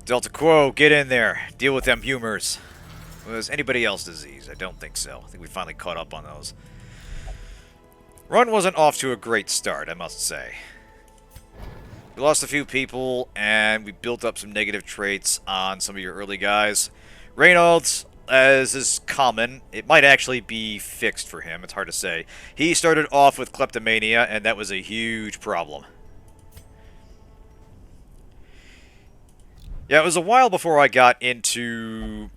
Delta Quo, get in there. Deal with them humors. Was anybody else disease? I don't think so. I think we finally caught up on those. Run wasn't off to a great start, I must say. We lost a few people, and we built up some negative traits on some of your early guys. Reynolds, as is common, it might actually be fixed for him, it's hard to say. He started off with kleptomania, and that was a huge problem. Yeah, it was a while before I got into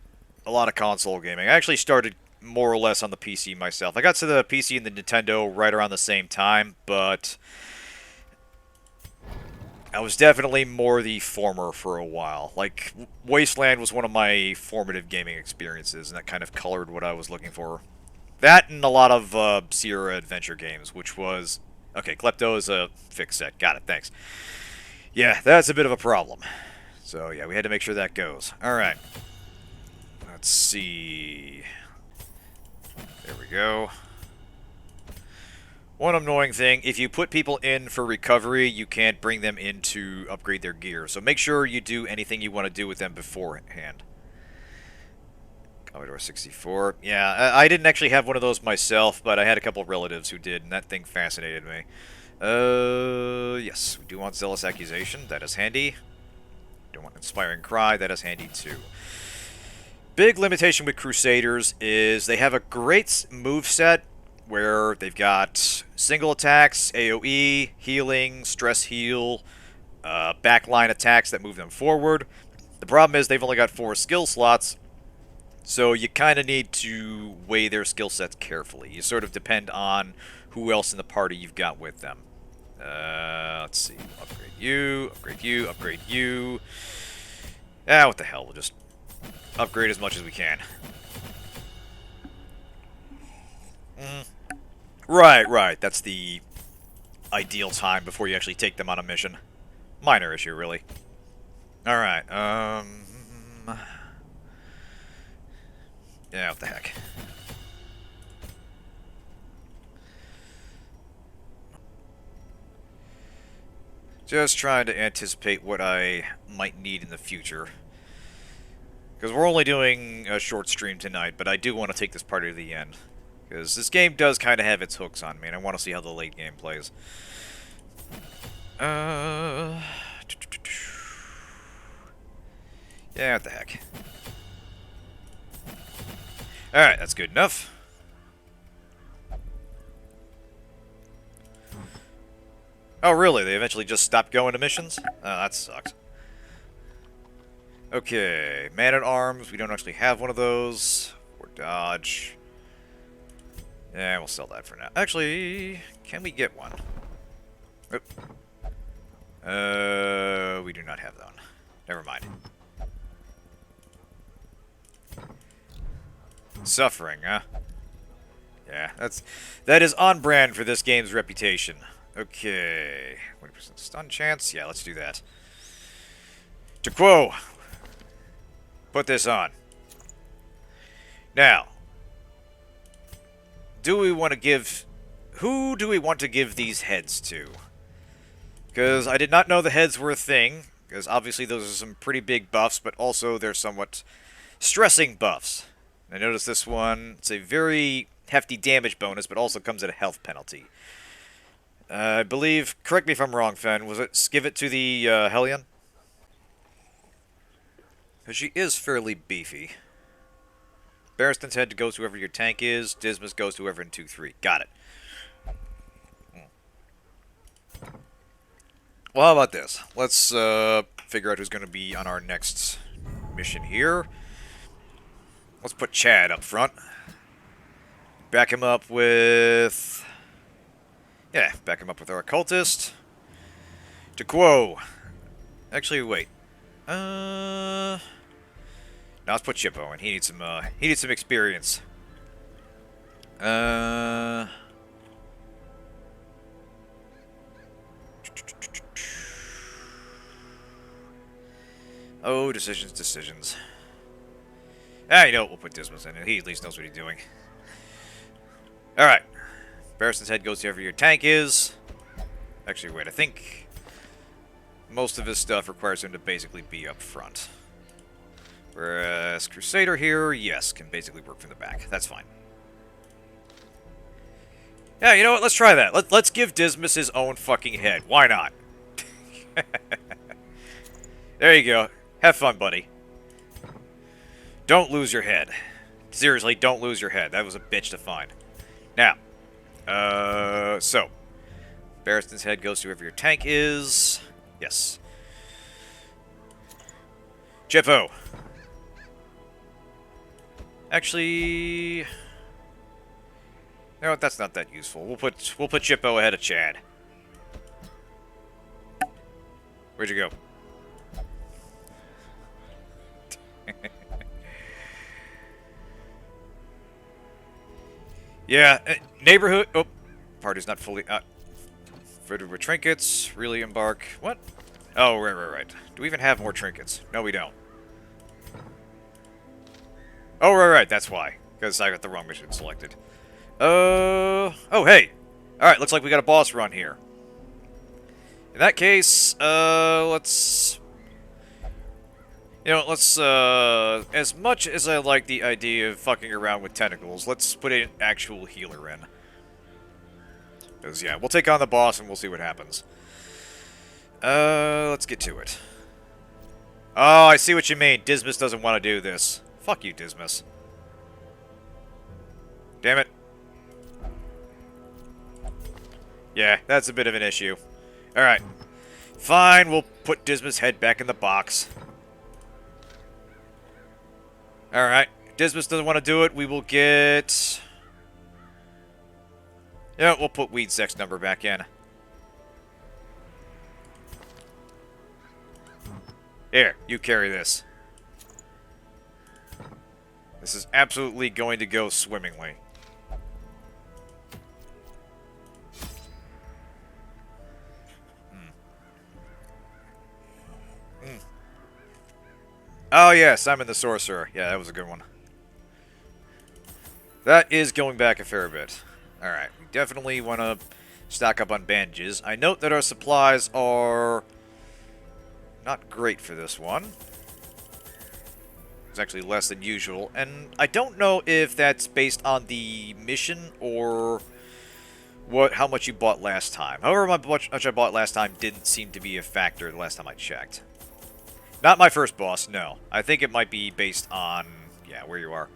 a lot of console gaming. I actually started more or less on the PC myself. I got to the PC and the Nintendo right around the same time, but... I was definitely more the former for a while. Like, Wasteland was one of my formative gaming experiences, and that kind of colored what I was looking for. That and a lot of Sierra adventure games, which was... Okay, Klepto is a fixed set. Got it, thanks. Yeah, that's a bit of a problem. So, yeah, we had to make sure that goes. Alright. Let's see... There we go. One annoying thing, if you put people in for recovery, you can't bring them in to upgrade their gear. So make sure you do anything you want to do with them beforehand. Commodore 64. Yeah, I didn't actually have one of those myself, but I had a couple of relatives who did, and that thing fascinated me. Yeah, Yes, we do want Zealous Accusation. That is handy. Don't want Inspiring Cry. That is handy too. Big limitation with Crusaders is they have a great move set where they've got single attacks, AoE, healing, stress heal, backline attacks that move them forward. The problem is they've only got 4 skill slots, so you kind of need to weigh their skill sets carefully. You sort of depend on who else in the party you've got with them. Let's see. Upgrade you, upgrade you, upgrade you. Ah, what the hell. We'll just upgrade as much as we can. Right. That's the ideal time before you actually take them on a mission. Minor issue, really. Alright, yeah, what the heck. Just trying to anticipate what I might need in the future. Because we're only doing a short stream tonight, but I do want to take this party to the end. Because this game does kind of have its hooks on me, and I want to see how the late game plays. Yeah, what the heck. Alright, that's good enough. Oh, really? They eventually just stopped going to missions? Oh, that sucks. Okay, Man-at-Arms. We don't actually have one of those. Or Dodge. Yeah, we'll sell that for now. Actually, can we get one? Oop. We do not have that one. Never mind. Suffering, huh? Yeah, that is on brand for this game's reputation. Okay, 20% stun chance. Yeah, let's do that. To Quo, put this on. Now, do we want to give? Who do we want to give these heads to? Because I did not know the heads were a thing. Because obviously those are some pretty big buffs, but also they're somewhat stressing buffs. I noticed this one, it's a very hefty damage bonus, but also comes at a health penalty. I believe, correct me if I'm wrong, Fen, was it give it to the Hellion? Because she is fairly beefy. Barristan's head goes to whoever your tank is, Dismas goes to whoever in 2-3. Got it. Well, how about this? Let's figure out who's going to be on our next mission here. Let's put Chad up front. Back him up with... Yeah, back him up with our occultist. To Quo. Actually, wait. Now let's put Chippo in. He needs some experience. Oh, decisions. Ah, you know what? We'll put Dismas in. He at least knows what he's doing. Alright. Barristan's head goes to wherever your tank is. Actually, wait, I think most of his stuff requires him to basically be up front. Whereas Crusader here, yes, can basically work from the back. That's fine. Yeah, you know what? Let's try that. Let's give Dismas his own fucking head. Why not? There you go. Have fun, buddy. Don't lose your head. Seriously, don't lose your head. That was a bitch to find. Now, so, Barristan's head goes to wherever your tank is. Yes. Chippo. Actually, you know what? That's not that useful. We'll put Chippo ahead of Chad. Where'd you go? Yeah, neighborhood. Oh, party's not fully. Fitted with trinkets. Really embark. What? Oh, right. Do we even have more trinkets? No, we don't. Oh, right. That's why. Because I got the wrong mission selected. Oh, hey. All right. Looks like we got a boss run here. In that case, let's. You know, let's, as much as I like the idea of fucking around with tentacles, let's put an actual healer in. Because, yeah, we'll take on the boss and we'll see what happens. Let's get to it. Oh, I see what you mean. Dismas doesn't want to do this. Fuck you, Dismas. Damn it. Yeah, that's a bit of an issue. Alright. Fine, we'll put Dismas' head back in the box. Alright. Dismas doesn't want to do it. We will get... Yeah, we'll put Weed Sex number back in. Here, you carry this. This is absolutely going to go swimmingly. Oh yeah, Simon the Sorcerer. Yeah, that was a good one. That is going back a fair bit. Alright, we definitely want to stock up on bandages. I note that our supplies are not great for this one. It's actually less than usual, and I don't know if that's based on the mission or how much you bought last time. However much I bought last time didn't seem to be a factor the last time I checked. Not my first boss, no. I think it might be based on, yeah, where you are.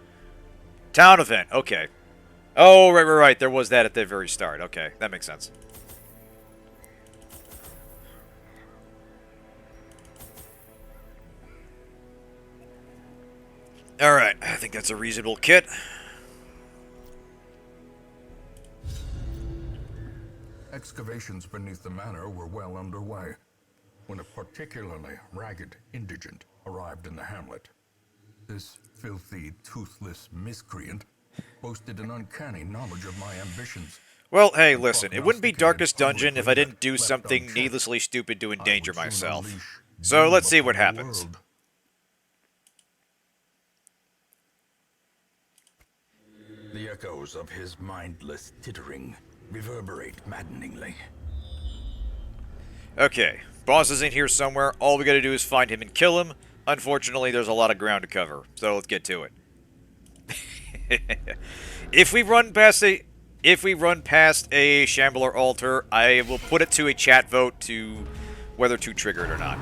Town event, okay. Oh, right. There was that at the very start. Okay, that makes sense. Alright, I think that's a reasonable kit. Excavations beneath the manor were well underway when a particularly ragged indigent arrived in the hamlet. This filthy, toothless miscreant boasted an uncanny knowledge of my ambitions. Well, hey, listen, it wouldn't be Darkest Dungeon if I didn't do something needlessly stupid to endanger myself. So let's see what happens. The echoes of his mindless tittering reverberate maddeningly. Okay, boss is in here somewhere. All we gotta do is find him and kill him. Unfortunately, there's a lot of ground to cover, so let's get to it. If we run past a Shambler altar, I will put it to a chat vote to whether to trigger it or not.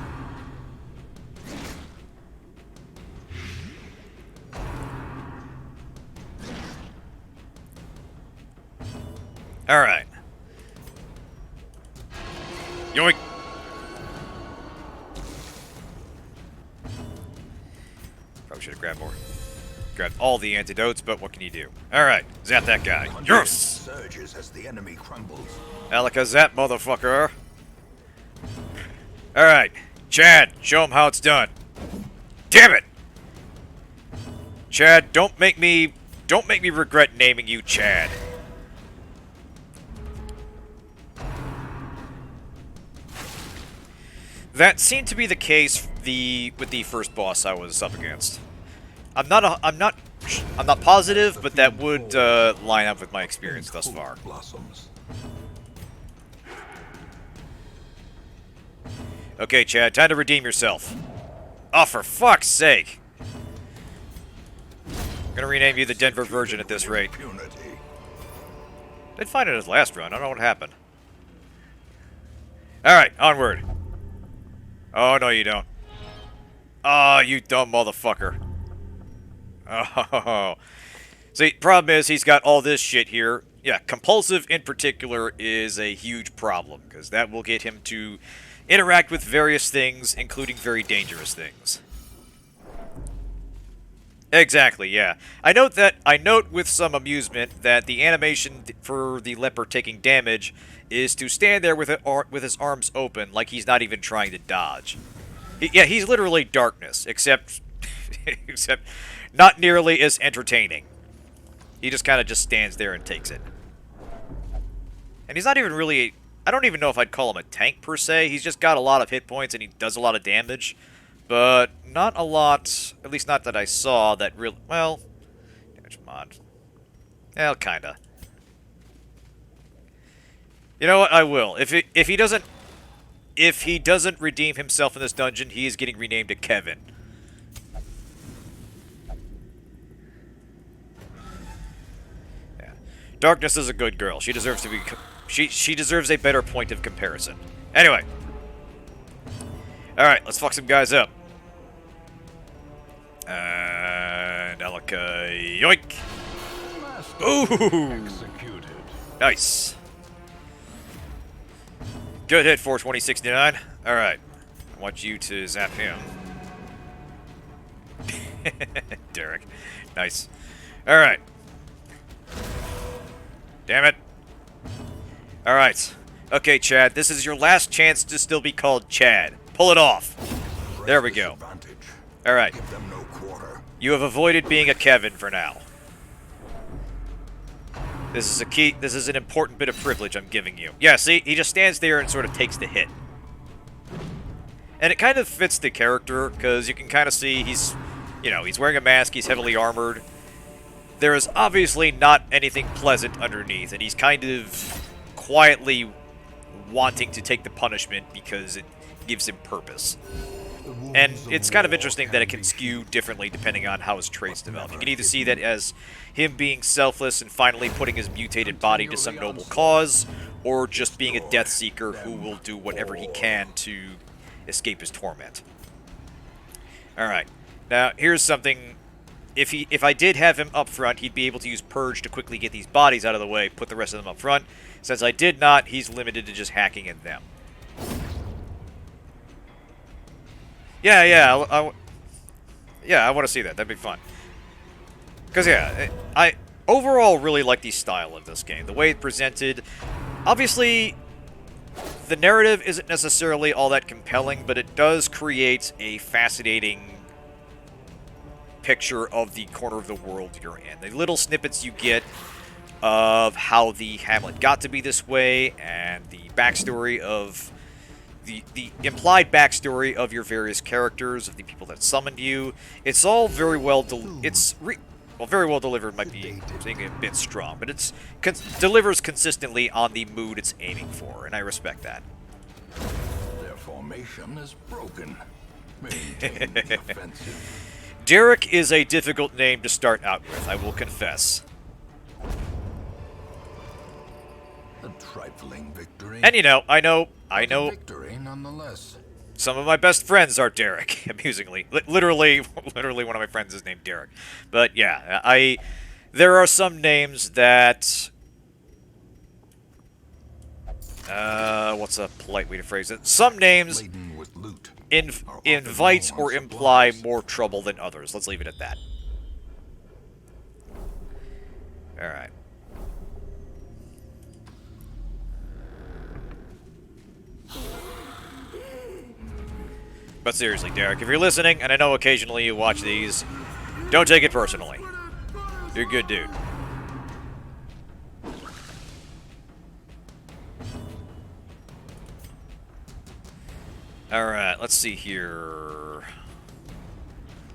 Alright. Yoink! Probably should have grabbed more. Grabbed all the antidotes, but what can you do? Alright, zap that guy. Yes! Surges as the enemy crumbles. Alakazap, motherfucker. Alright, Chad, show him how it's done. Damn it! Chad, don't make me regret naming you Chad. That seemed to be the case with the first boss I was up against. I'm not positive, but that would line up with my experience thus far. Okay, Chad, time to redeem yourself. Oh, for fuck's sake! I'm gonna rename you the Denver Virgin at this rate. Didn't find it in his last run. I don't know what happened. Alright, onward. Oh, no you don't. Oh, you dumb motherfucker. Oh. See, problem is he's got all this shit here. Yeah, compulsive in particular is a huge problem, because that will get him to interact with various things, including very dangerous things. Exactly, yeah. I note with some amusement that the animation for the leper taking damage is to stand there with his arms open, like he's not even trying to dodge. He's literally darkness, except not nearly as entertaining. He just kind of stands there and takes it. And he's not even really... I don't even know if I'd call him a tank, per se. He's just got a lot of hit points and he does a lot of damage. But not a lot, at least not that I saw, that really... Well, damage mod. Well, kinda. You know what? I will. If he doesn't redeem himself in this dungeon, he is getting renamed to Kevin. Yeah. Darkness is a good girl. She deserves to be... She deserves a better point of comparison. Anyway. Alright, let's fuck some guys up. And Elika, yoink! Ooh! Executed. Nice. Good hit, 42069. Alright. I want you to zap him. Derek. Nice. Alright. Damn it. Alright. Okay, Chad, this is your last chance to still be called Chad. Pull it off. There we go. Alright. Give them no quarter. You have avoided being a Kevin for now. This is a key. This is an important bit of privilege I'm giving you. Yeah, see? He just stands there and sort of takes the hit. And it kind of fits the character, because you can kind of see he's, you know, he's wearing a mask, he's heavily armored. There is obviously not anything pleasant underneath, and he's kind of quietly wanting to take the punishment because it gives him purpose. And it's kind of interesting that it can skew differently depending on how his traits develop. You can either see that as him being selfless and finally putting his mutated body to some noble cause, or just being a death seeker who will do whatever he can to escape his torment. Alright, now here's something. If I did have him up front, he'd be able to use Purge to quickly get these bodies out of the way, put the rest of them up front. Since I did not, he's limited to just hacking at them. Yeah, I want to see that. That'd be fun. Because, yeah, I overall really like the style of this game. The way it's presented. Obviously, the narrative isn't necessarily all that compelling, but it does create a fascinating picture of the corner of the world you're in. The little snippets you get of how the hamlet got to be this way, and the backstory of the implied backstory of your various characters, of the people that summoned you. It's all very well very well delivered might be saying a bit strong, but it's delivers consistently on the mood it's aiming for, and I respect that. Their formation is broken. Maintain the offensive. Derek is a difficult name to start out with, I will confess. A trifling victory. And you know, I know. Victory nonetheless. Some of my best friends are Derek, amusingly. Literally one of my friends is named Derek. But yeah, there are some names that what's a polite way to phrase it? Some names Laden with loot. invite or imply more trouble than others. Let's leave it at that. Alright. But seriously, Derek, if you're listening, and I know occasionally you watch these, don't take it personally. You're a good dude. Alright, let's see here.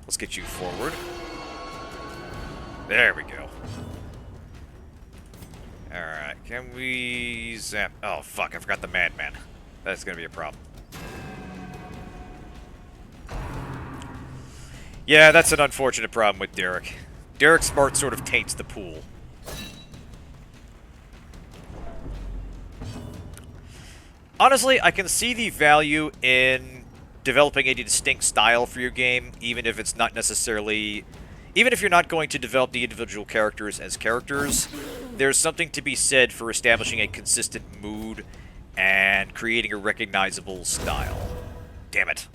Let's get you forward. There we go. Alright, can we zap... Oh, fuck, I forgot the madman. That's gonna be a problem. Yeah, that's an unfortunate problem with Derek. Derek Smart sort of taints the pool. Honestly, I can see the value in developing a distinct style for your game, even if it's not necessarily... Even if you're not going to develop the individual characters as characters, there's something to be said for establishing a consistent mood and creating a recognizable style. Damn it.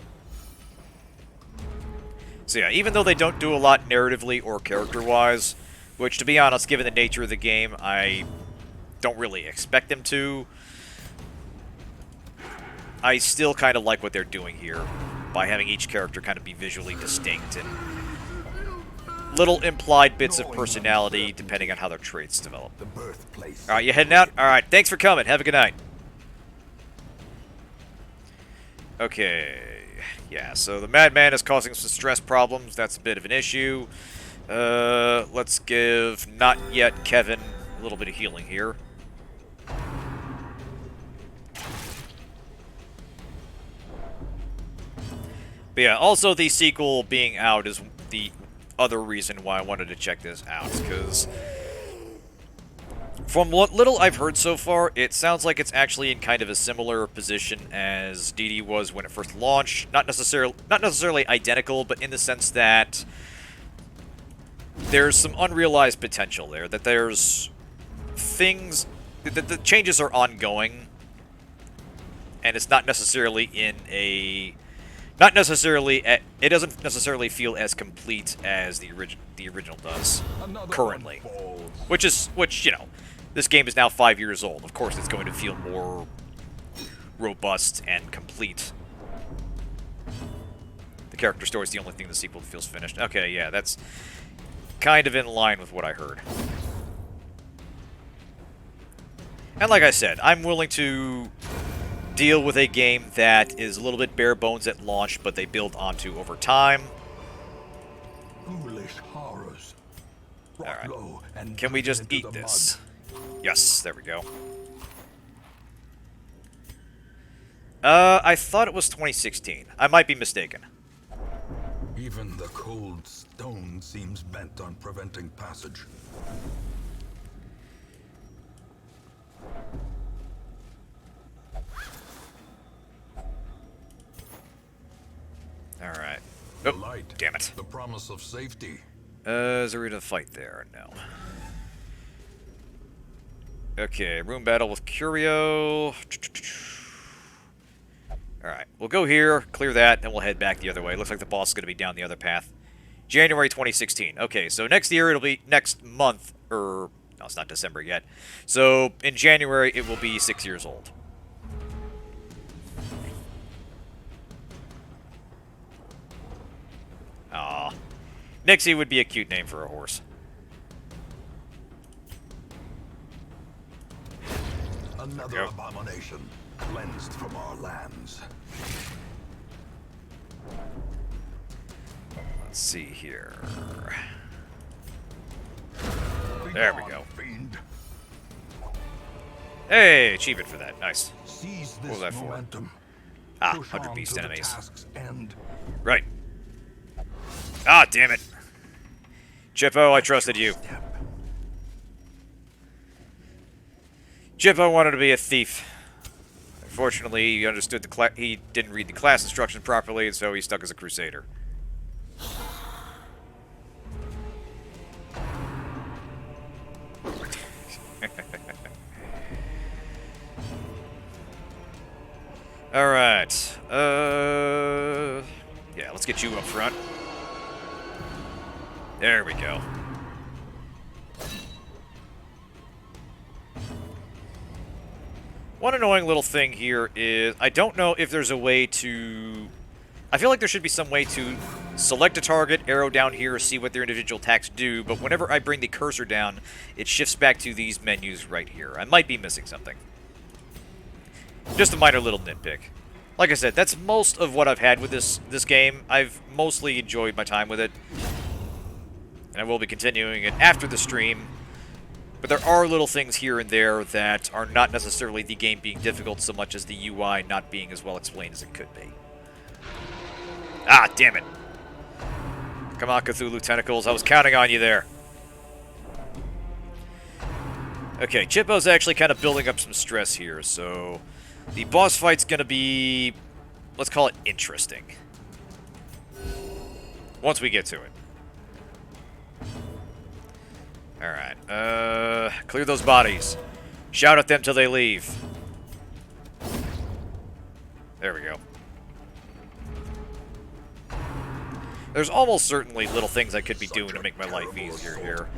So yeah, even though they don't do a lot narratively or character-wise, which, to be honest, given the nature of the game, I don't really expect them to, I still kind of like what they're doing here by having each character kind of be visually distinct and little implied bits of personality depending on how their traits develop. The birthplace. Alright, you heading out? Alright, thanks for coming. Have a good night. Okay. Yeah, so the madman is causing some stress problems. That's a bit of an issue. Let's give not yet Kevin a little bit of healing here. But yeah, also the sequel being out is the other reason why I wanted to check this out, because From what little I've heard so far, it sounds like it's actually in kind of a similar position as DD was when it first launched. Not necessarily identical, but in the sense that there's some unrealized potential there. That there's things... that the changes are ongoing, and it's not necessarily in a... Not necessarily... It doesn't necessarily feel as complete as the original does currently. Which, you know... This game is now 5 years old. Of course, it's going to feel more robust and complete. The character story is the only thing the sequel feels finished. Okay, yeah, that's kind of in line with what I heard. And like I said, I'm willing to deal with a game that is a little bit bare bones at launch, but they build onto over time. Foolish horrors. Alright. Can we just eat this? Yes, there we go. I thought it was 2016. I might be mistaken. Even the cold stone seems bent on preventing passage. Alright. The Oh, light, damn it. the promise of safety. Is there a fight there? No. Okay, room battle with Curio. Alright, we'll go here, clear that, then we'll head back the other way. Looks like the boss is going to be down the other path. January 2016. Okay, so next year it'll be next month, or... No, it's not December yet. So, in January, it will be 6 years old. Aw. Nixie would be a cute name for a horse. Another abomination cleansed from our lands. Let's see here. There we go. Fiend. Hey, achievement for that. Nice. Seize What was this that for? momentum. Ah, Push 100 on beast to the enemies. task's end. Right. Ah, damn it. Chippo, I trusted you. Chippo wanted to be a thief. Unfortunately, he understood he didn't read the class instructions properly, and so he stuck as a crusader. Alright. Yeah, let's get you up front. There we go. One annoying little thing here is, I don't know if there's a way to... I feel like there should be some way to select a target, arrow down here, see what their individual attacks do, but whenever I bring the cursor down, it shifts back to these menus right here. I might be missing something. Just a minor little nitpick. Like I said, that's most of what I've had with this game. I've mostly enjoyed my time with it. And I will be continuing it after the stream. But there are little things here and there that are not necessarily the game being difficult so much as the UI not being as well explained as it could be. Ah, damn it. Come on, Cthulhu Tentacles. I was counting on you there. Okay, Chippo's actually kind of building up some stress here, so... The boss fight's gonna be... let's call it interesting. Once we get to it. Alright, clear those bodies. Shout at them till they leave. There we go. There's almost certainly little things I could be doing to make my life easier here.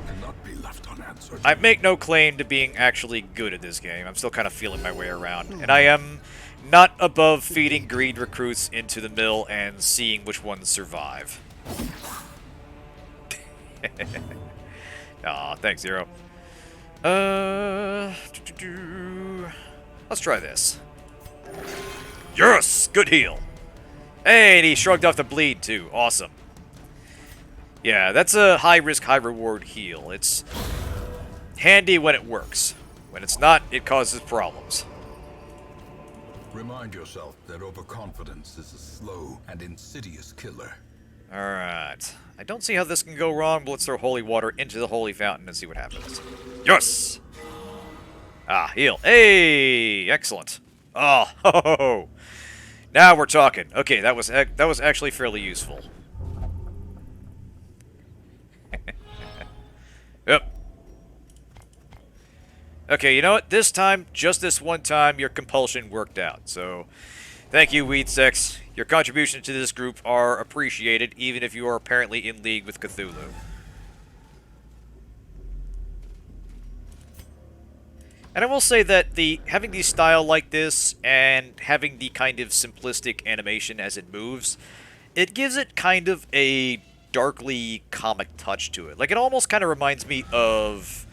I make no claim to being actually good at this game. I'm still kind of feeling my way around. And I am not above feeding greed recruits into the mill and seeing which ones survive. Aw, thanks, Zero. Let's try this. Yes! Good heal! Hey, and he shrugged off the bleed, too. Awesome. Yeah, that's a high-risk, high-reward heal. It's handy when it works. When it's not, it causes problems. Remind yourself that overconfidence is a slow and insidious killer. Alright. I don't see how this can go wrong, but let's throw holy water into the holy fountain and see what happens. Yes! Ah, heal. Hey, excellent. Oh, ho, ho, ho. Now we're talking. Okay, that was actually fairly useful. Yep. Okay, you know what? This time, just this one time, your compulsion worked out. So, thank you, Weed Sex. Your contributions to this group are appreciated, even if you are apparently in league with Cthulhu. And I will say that having the style like this and having the kind of simplistic animation as it moves, it gives it kind of a darkly comic touch to it. Like, it almost kind of reminds me of...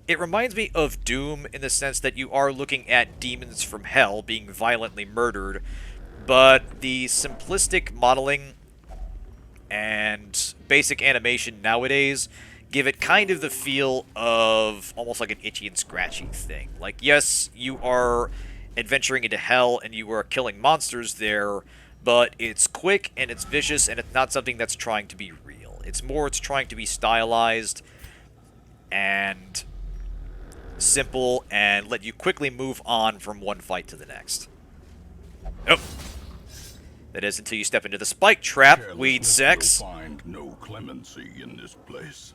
It reminds me of Doom in the sense that you are looking at demons from hell being violently murdered, but the simplistic modeling and basic animation nowadays give it kind of the feel of almost like an itchy and scratchy thing. Like, yes, you are adventuring into hell and you are killing monsters there, but it's quick and it's vicious and it's not something that's trying to be real. It's trying to be stylized and simple and let you quickly move on from one fight to the next. Nope. That is until you step into the spike trap, Weed Sex. Will find no clemency in this place.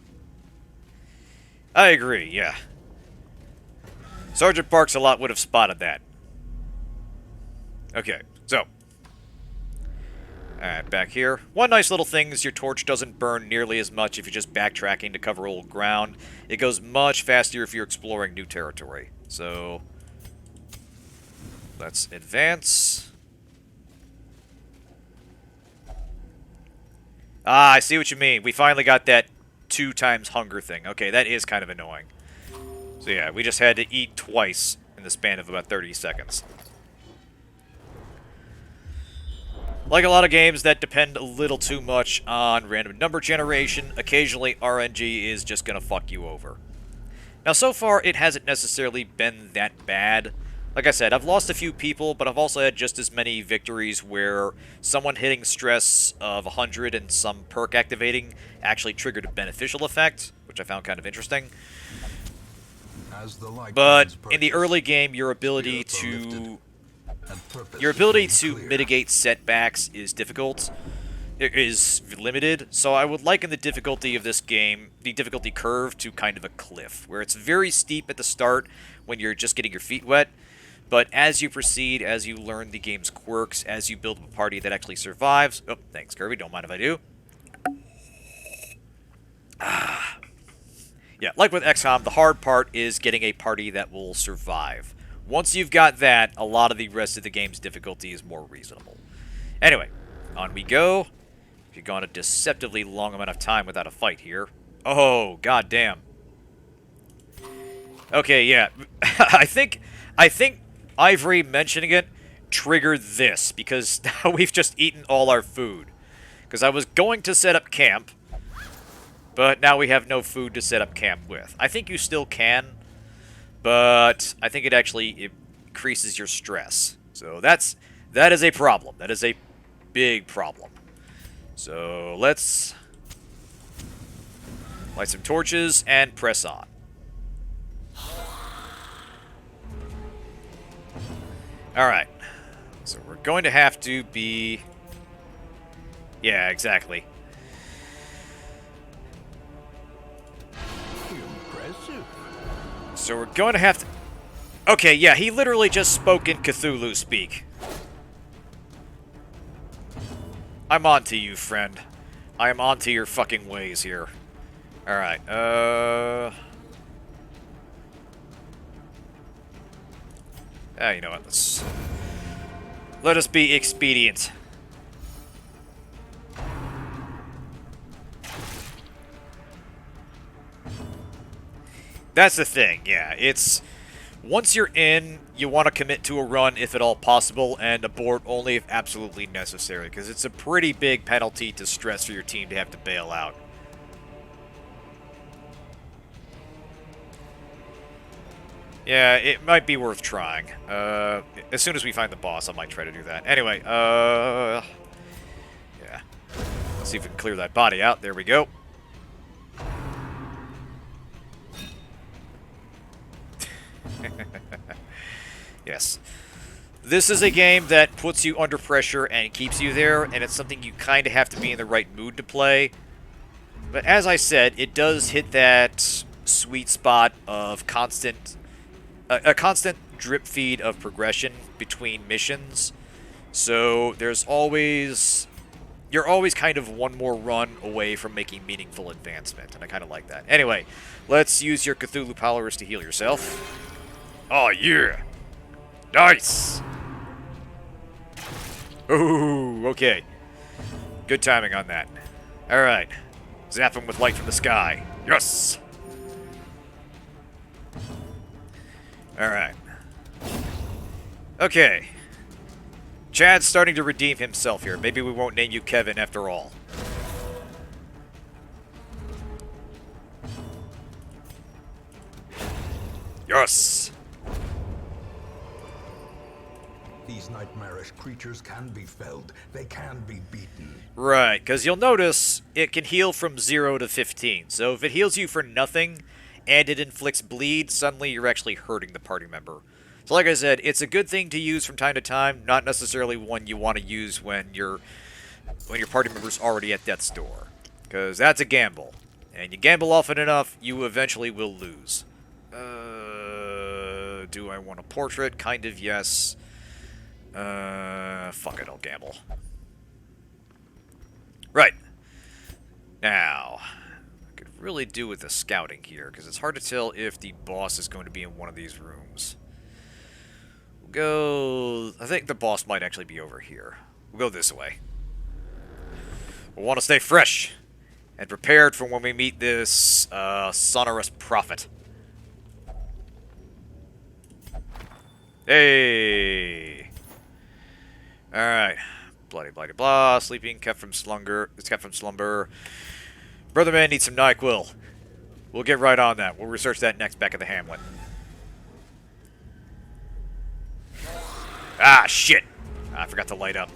I agree, yeah. Sergeant Parks-a-Lot would have spotted that. Okay, so. Alright, back here. One nice little thing is your torch doesn't burn nearly as much if you're just backtracking to cover old ground. It goes much faster if you're exploring new territory. So, let's advance. Ah, I see what you mean. We finally got that 2 times hunger thing. Okay, that is kind of annoying. So yeah, we just had to eat twice in the span of about 30 seconds. Like a lot of games that depend a little too much on random number generation, occasionally RNG is just gonna fuck you over. Now, so far, it hasn't necessarily been that bad. Like I said, I've lost a few people, but I've also had just as many victories where someone hitting stress of 100 and some perk activating actually triggered a beneficial effect, which I found kind of interesting. But in the early game, your ability to mitigate setbacks is difficult. It is limited, so I would liken the difficulty of this game, the difficulty curve, to kind of a cliff, where it's very steep at the start when you're just getting your feet wet, but as you proceed, as you learn the game's quirks, as you build up a party that actually survives... Oh, thanks, Kirby, don't mind if I do. Yeah, like with XCOM, the hard part is getting a party that will survive. Once you've got that, a lot of the rest of the game's difficulty is more reasonable. Anyway, on we go. We've gone a deceptively long amount of time without a fight here. Oh, goddamn. Okay, yeah. I think Ivory mentioning it triggered this, because now we've just eaten all our food. Because I was going to set up camp, but now we have no food to set up camp with. I think you still can, but I think it actually increases your stress. So that is a problem. That is a big problem. So let's light some torches and press on. Alright. So we're going to have to be... Yeah, exactly. Impressive. So we're going to have to... Okay, yeah, he literally just spoke in Cthulhu speak. I'm on to you, friend. I am on to your fucking ways here. Alright, you know what, let us be expedient. That's the thing, yeah, it's... Once you're in, you want to commit to a run if at all possible, and abort only if absolutely necessary, because it's a pretty big penalty to stress for your team to have to bail out. Yeah, it might be worth trying. As soon as we find the boss, I might try to do that. Anyway, yeah. Let's see if we can clear that body out. There we go. Yes. This is a game that puts you under pressure and keeps you there, and it's something you kind of have to be in the right mood to play. But as I said, it does hit that sweet spot of a constant drip feed of progression between missions. So there's always... You're always kind of one more run away from making meaningful advancement, and I kind of like that. Anyway, let's use your Cthulhu powers to heal yourself. Oh, yeah! Nice! Ooh, okay. Good timing on that. Alright. Zap him with light from the sky. Yes! Alright. Okay. Chad's starting to redeem himself here. Maybe we won't name you Kevin after all. Yes! These nightmarish creatures can be felled. They can be beaten. Right, because you'll notice it can heal from 0 to 15. So if it heals you for nothing and it inflicts bleed, suddenly you're actually hurting the party member. So like I said, it's a good thing to use from time to time, not necessarily one you want to use when your party member's already at death's door. Because that's a gamble. And you gamble often enough, you eventually will lose. Do I want a portrait? Kind of, yes. Fuck it, I'll gamble. Right. Now, I could really do with the scouting here, because it's hard to tell if the boss is going to be in one of these rooms. Go... I think the boss might actually be over here. We'll go this way. We'll want to stay fresh and prepared for when we meet this sonorous prophet. Hey! Alright. Bloody, bloody, blah. Sleeping, kept from slumber. It's kept from slumber. Brother man needs some NyQuil. We'll get right on that. We'll research that next back at the hamlet. Ah, shit! I forgot to light up.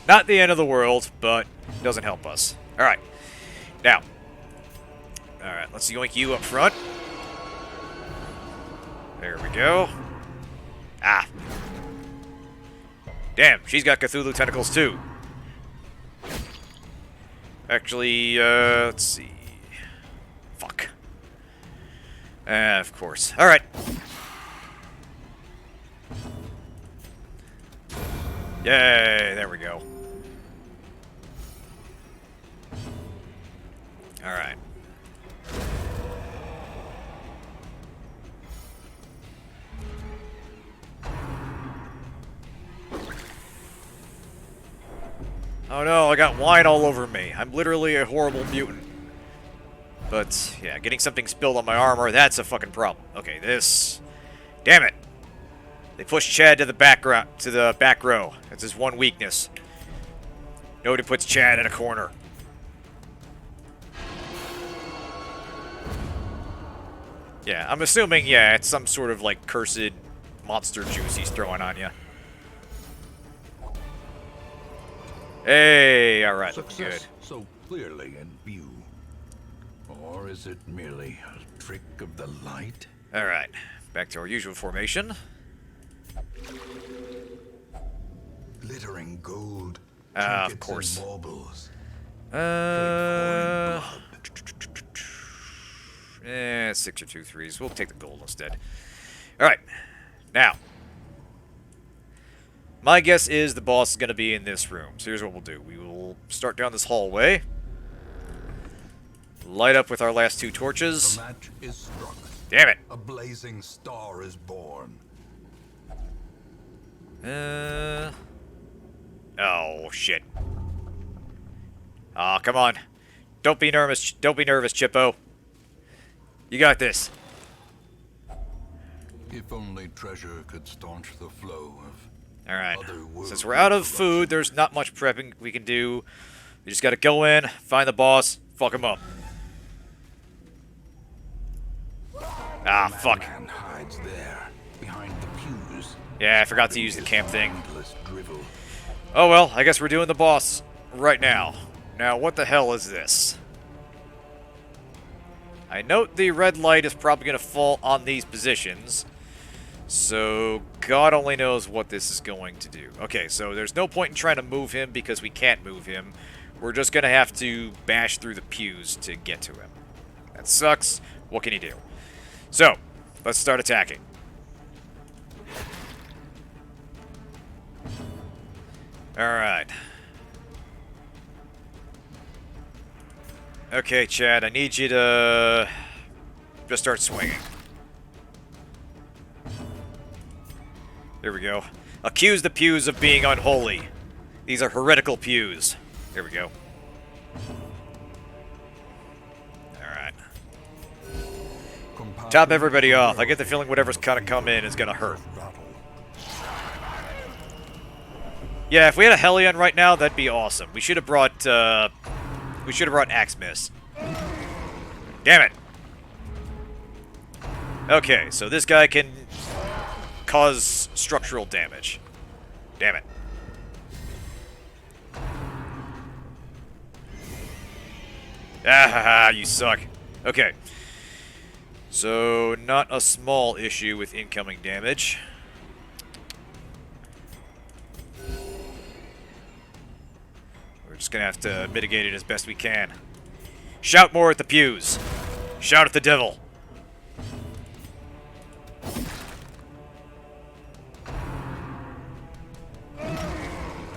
Not the end of the world, but doesn't help us. Alright. Now. Alright, let's yoink you up front. There we go. Ah. Damn, she's got Cthulhu tentacles too. Actually, let's see. Fuck. Of course. Alright. Yay, there we go. Alright. Oh no, I got wine all over me. I'm literally a horrible mutant. But, yeah, getting something spilled on my armor, that's a fucking problem. Okay, this... Damn it! They pushed Chad to the back row. That's his one weakness. Nobody puts Chad in a corner. Yeah, I'm assuming, yeah, it's some sort of, like, cursed monster juice he's throwing on you. Hey, alright, good. So clearly in view. Or is it merely a trick of the light? Alright, back to our usual formation. Glittering gold. Of course. And baubles. 6 or 2 3s. We'll take the gold instead. Alright, now. My guess is the boss is going to be in this room. So here's what we'll do. We will start down this hallway. Light up with our last 2 torches. The match is struck. Damn it. A blazing star is born. Oh, shit. Aw, come on. Don't be nervous. Don't be nervous, Chippo. You got this. If only treasure could staunch the flow of... Alright, since we're out of food, there's not much prepping we can do. We just gotta go in, find the boss, fuck him up. Ah, fuck. Man hides there, behind the pews. Yeah, I forgot to use the camp thing. Oh well, I guess we're doing the boss right now. Now, what the hell is this? I note the red light is probably gonna fall on these positions. So, God only knows what this is going to do. Okay, so there's no point in trying to move him because we can't move him. We're just going to have to bash through the pews to get to him. That sucks. What can you do? So, let's start attacking. Alright. Okay, Chad, I need you to just start swinging. There we go. Accuse the pews of being unholy. These are heretical pews. There we go. Alright. Top everybody off. I get the feeling whatever's kind of come in is gonna hurt. Yeah, if we had a Hellion right now, that'd be awesome. We should have brought, Axe Miss. Damn it! Okay, so this guy can cause structural damage. Damn it. Ah, you suck. Okay. So, not a small issue with incoming damage. We're just gonna have to mitigate it as best we can. Shout more at the pews. Shout at the devil.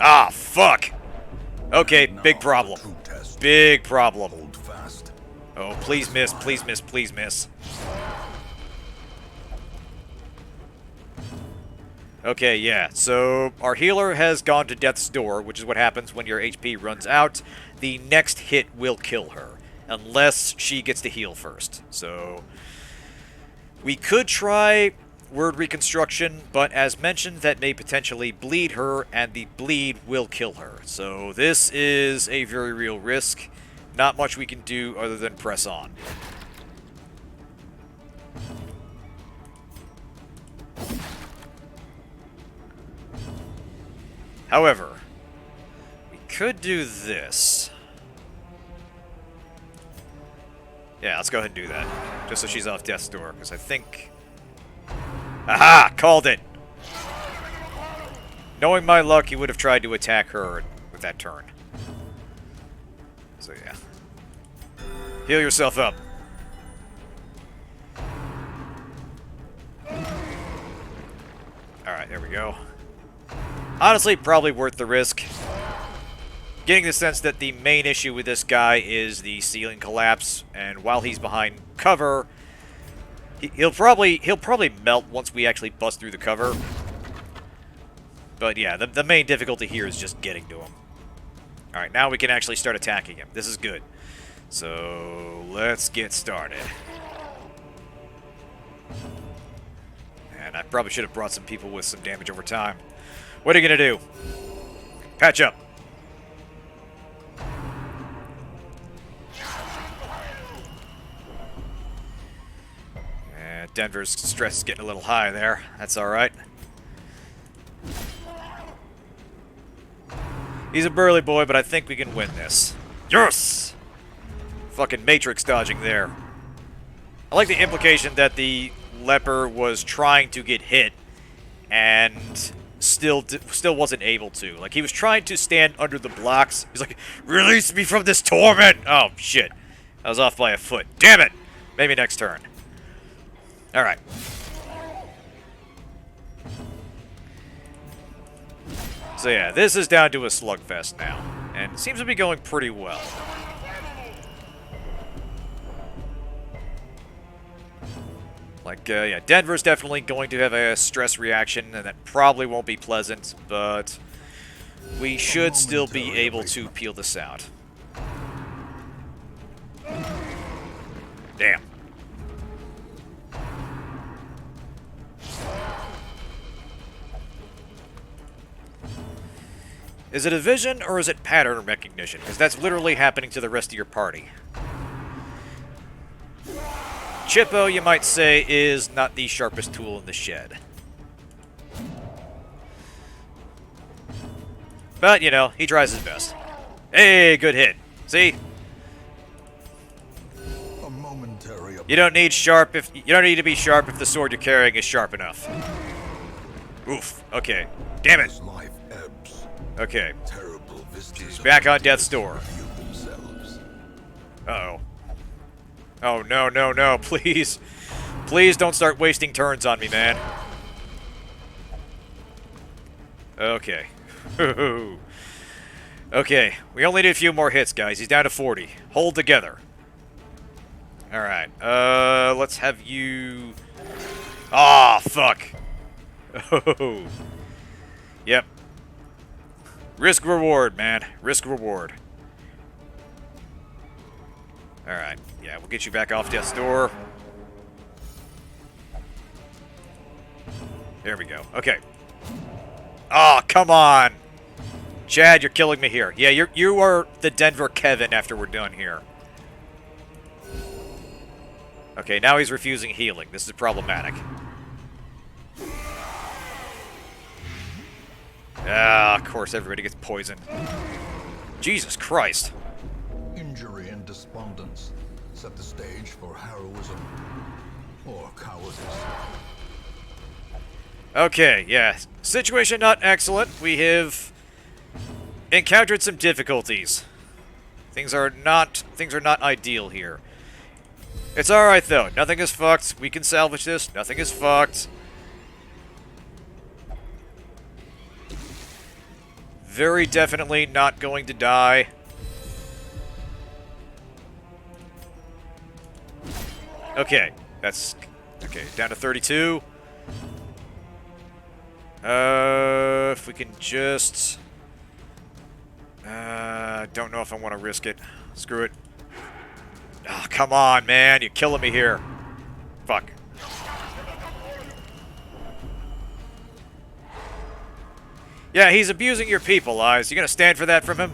Ah, fuck. Okay, big problem. Big problem. Oh, please miss, please miss, please miss. Okay, yeah, so our healer has gone to death's door, which is what happens when your HP runs out. The next hit will kill her, unless she gets to heal first. So, we could try word reconstruction, but as mentioned, that may potentially bleed her, and the bleed will kill her. So this is a very real risk. Not much we can do other than press on. However, we could do this. Yeah, let's go ahead and do that. Just so she's off death's door, because I think... Aha! Called it! Knowing my luck, he would have tried to attack her with that turn. So yeah. Heal yourself up. Alright, there we go. Honestly, probably worth the risk. Getting the sense that the main issue with this guy is the ceiling collapse, and while he's behind cover, he'll probably melt once we actually bust through the cover. But yeah, the main difficulty here is just getting to him. Alright, now we can actually start attacking him. This is good. So, let's get started. And I probably should have brought some people with some damage over time. What are you gonna do? Patch up. Denver's stress is getting a little high there. That's alright. He's a burly boy, but I think we can win this. Yes! Fucking Matrix dodging there. I like the implication that the leper was trying to get hit and still wasn't able to. Like, he was trying to stand under the blocks. He's like, release me from this torment! Oh, shit. I was off by a foot. Damn it! Maybe next turn. Alright. So yeah, this is down to a slugfest now. And it seems to be going pretty well. Like, yeah, Denver's definitely going to have a stress reaction, and that probably won't be pleasant, but we should still be able to peel this out. Damn. Is it a vision, or is it pattern recognition? Because that's literally happening to the rest of your party. Chippo, you might say, is not the sharpest tool in the shed. But, you know, he tries his best. Hey, good hit. See? You don't need to be sharp if the sword you're carrying is sharp enough. Oof. Okay. Damn it. As life ebbs, Okay. terrible vistas Back on death's door. reveal themselves. Uh-oh. Oh, no, no, no. Please. Please don't start wasting turns on me, man. Okay. Okay. We only need a few more hits, guys. He's down to 40. Hold together. Alright. Let's have you... Ah, fuck. Oh. Yep. Risk reward, man. Risk reward. Alright. Yeah, we'll get you back off death's door. There we go. Okay. Oh, come on. Chad, you're killing me here. Yeah, you are the Denver Kevin after we're done here. Okay, now he's refusing healing. This is problematic. Ah, of course everybody gets poisoned. Jesus Christ. Injury and despondence set the stage for heroism or cowardice. Okay, yeah. Situation not excellent. We have encountered some difficulties. Things are not ideal here. It's alright though. Nothing is fucked. We can salvage this. Nothing is fucked. Very definitely not going to die. Okay, that's... Okay, down to 32. If we can just... don't know if I want to risk it. Screw it. Oh, come on, man. You're killing me here. Fuck. Yeah, he's abusing your people, Eyes. You gonna stand for that from him?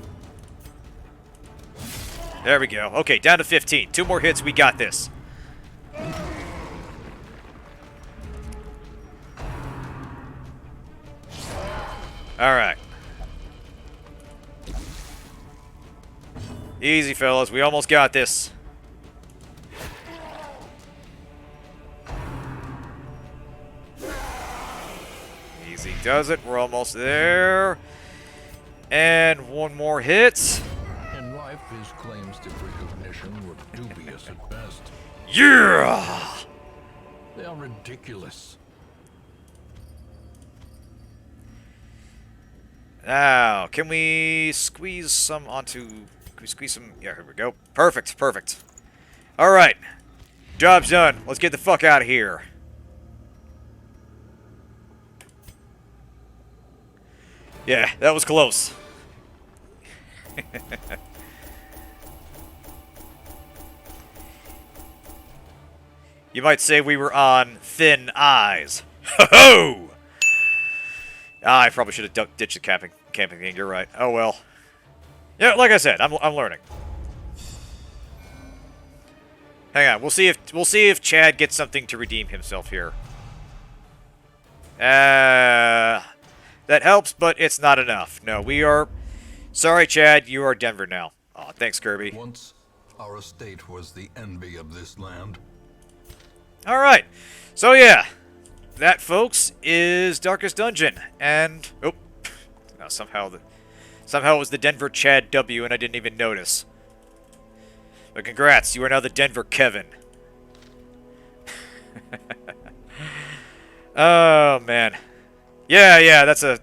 There we go. Okay, down to 15. 2 more hits. We got this. Alright. Easy, fellas. We almost got this. Easy does it. We're almost there. And 1 more hit. In life, his claims to recognition were dubious at best. Yeah! They are ridiculous. Now, can we squeeze some onto... Can we squeeze some... Yeah, here we go. Perfect, perfect. Alright. Job's done. Let's get the fuck out of here. Yeah, that was close. You might say we were on thin eyes. Ho-ho! Ah, I probably should have ditched the camping thing. You're right. Oh well. Yeah, like I said, I'm learning. Hang on. We'll see if Chad gets something to redeem himself here. That helps, but it's not enough. No, we are... Sorry, Chad. You are Denver now. Oh, thanks, Kirby. Once, our estate was the envy of this land. Alright. So, yeah. That, folks, is Darkest Dungeon. And... Oh. No, somehow it was the Denver Chad W, and I didn't even notice. But congrats. You are now the Denver Kevin. Oh, man. Yeah, that's a...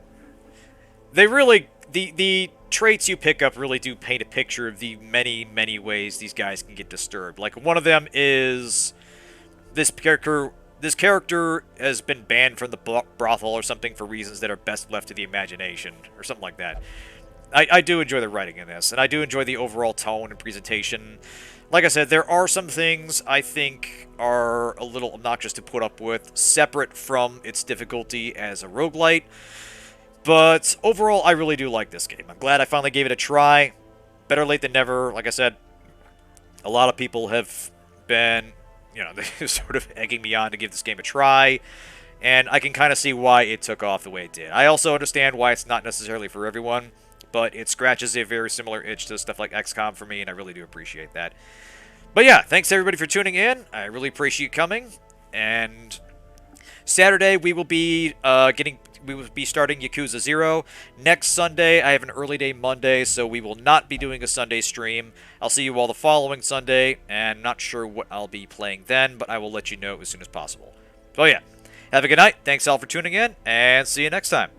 They really... The traits you pick up really do paint a picture of the many, many ways these guys can get disturbed. Like, one of them is... This character has been banned from the brothel or something for reasons that are best left to the imagination, or something like that. I do enjoy the writing in this, and I do enjoy the overall tone and presentation. Like I said, there are some things I think are a little obnoxious to put up with, separate from its difficulty as a roguelite. But overall, I really do like this game. I'm glad I finally gave it a try. Better late than never. Like I said, a lot of people have been, you know, they're sort of egging me on to give this game a try. And I can kind of see why it took off the way it did. I also understand why it's not necessarily for everyone, but it scratches a very similar itch to stuff like XCOM for me, and I really do appreciate that. But yeah, thanks everybody for tuning in. I really appreciate you coming. And Saturday we will be we will be starting Yakuza 0. Next Sunday, I have an early day Monday, so we will not be doing a Sunday stream. I'll see you all the following Sunday, and not sure what I'll be playing then, but I will let you know as soon as possible. So yeah, have a good night. Thanks all for tuning in, and see you next time.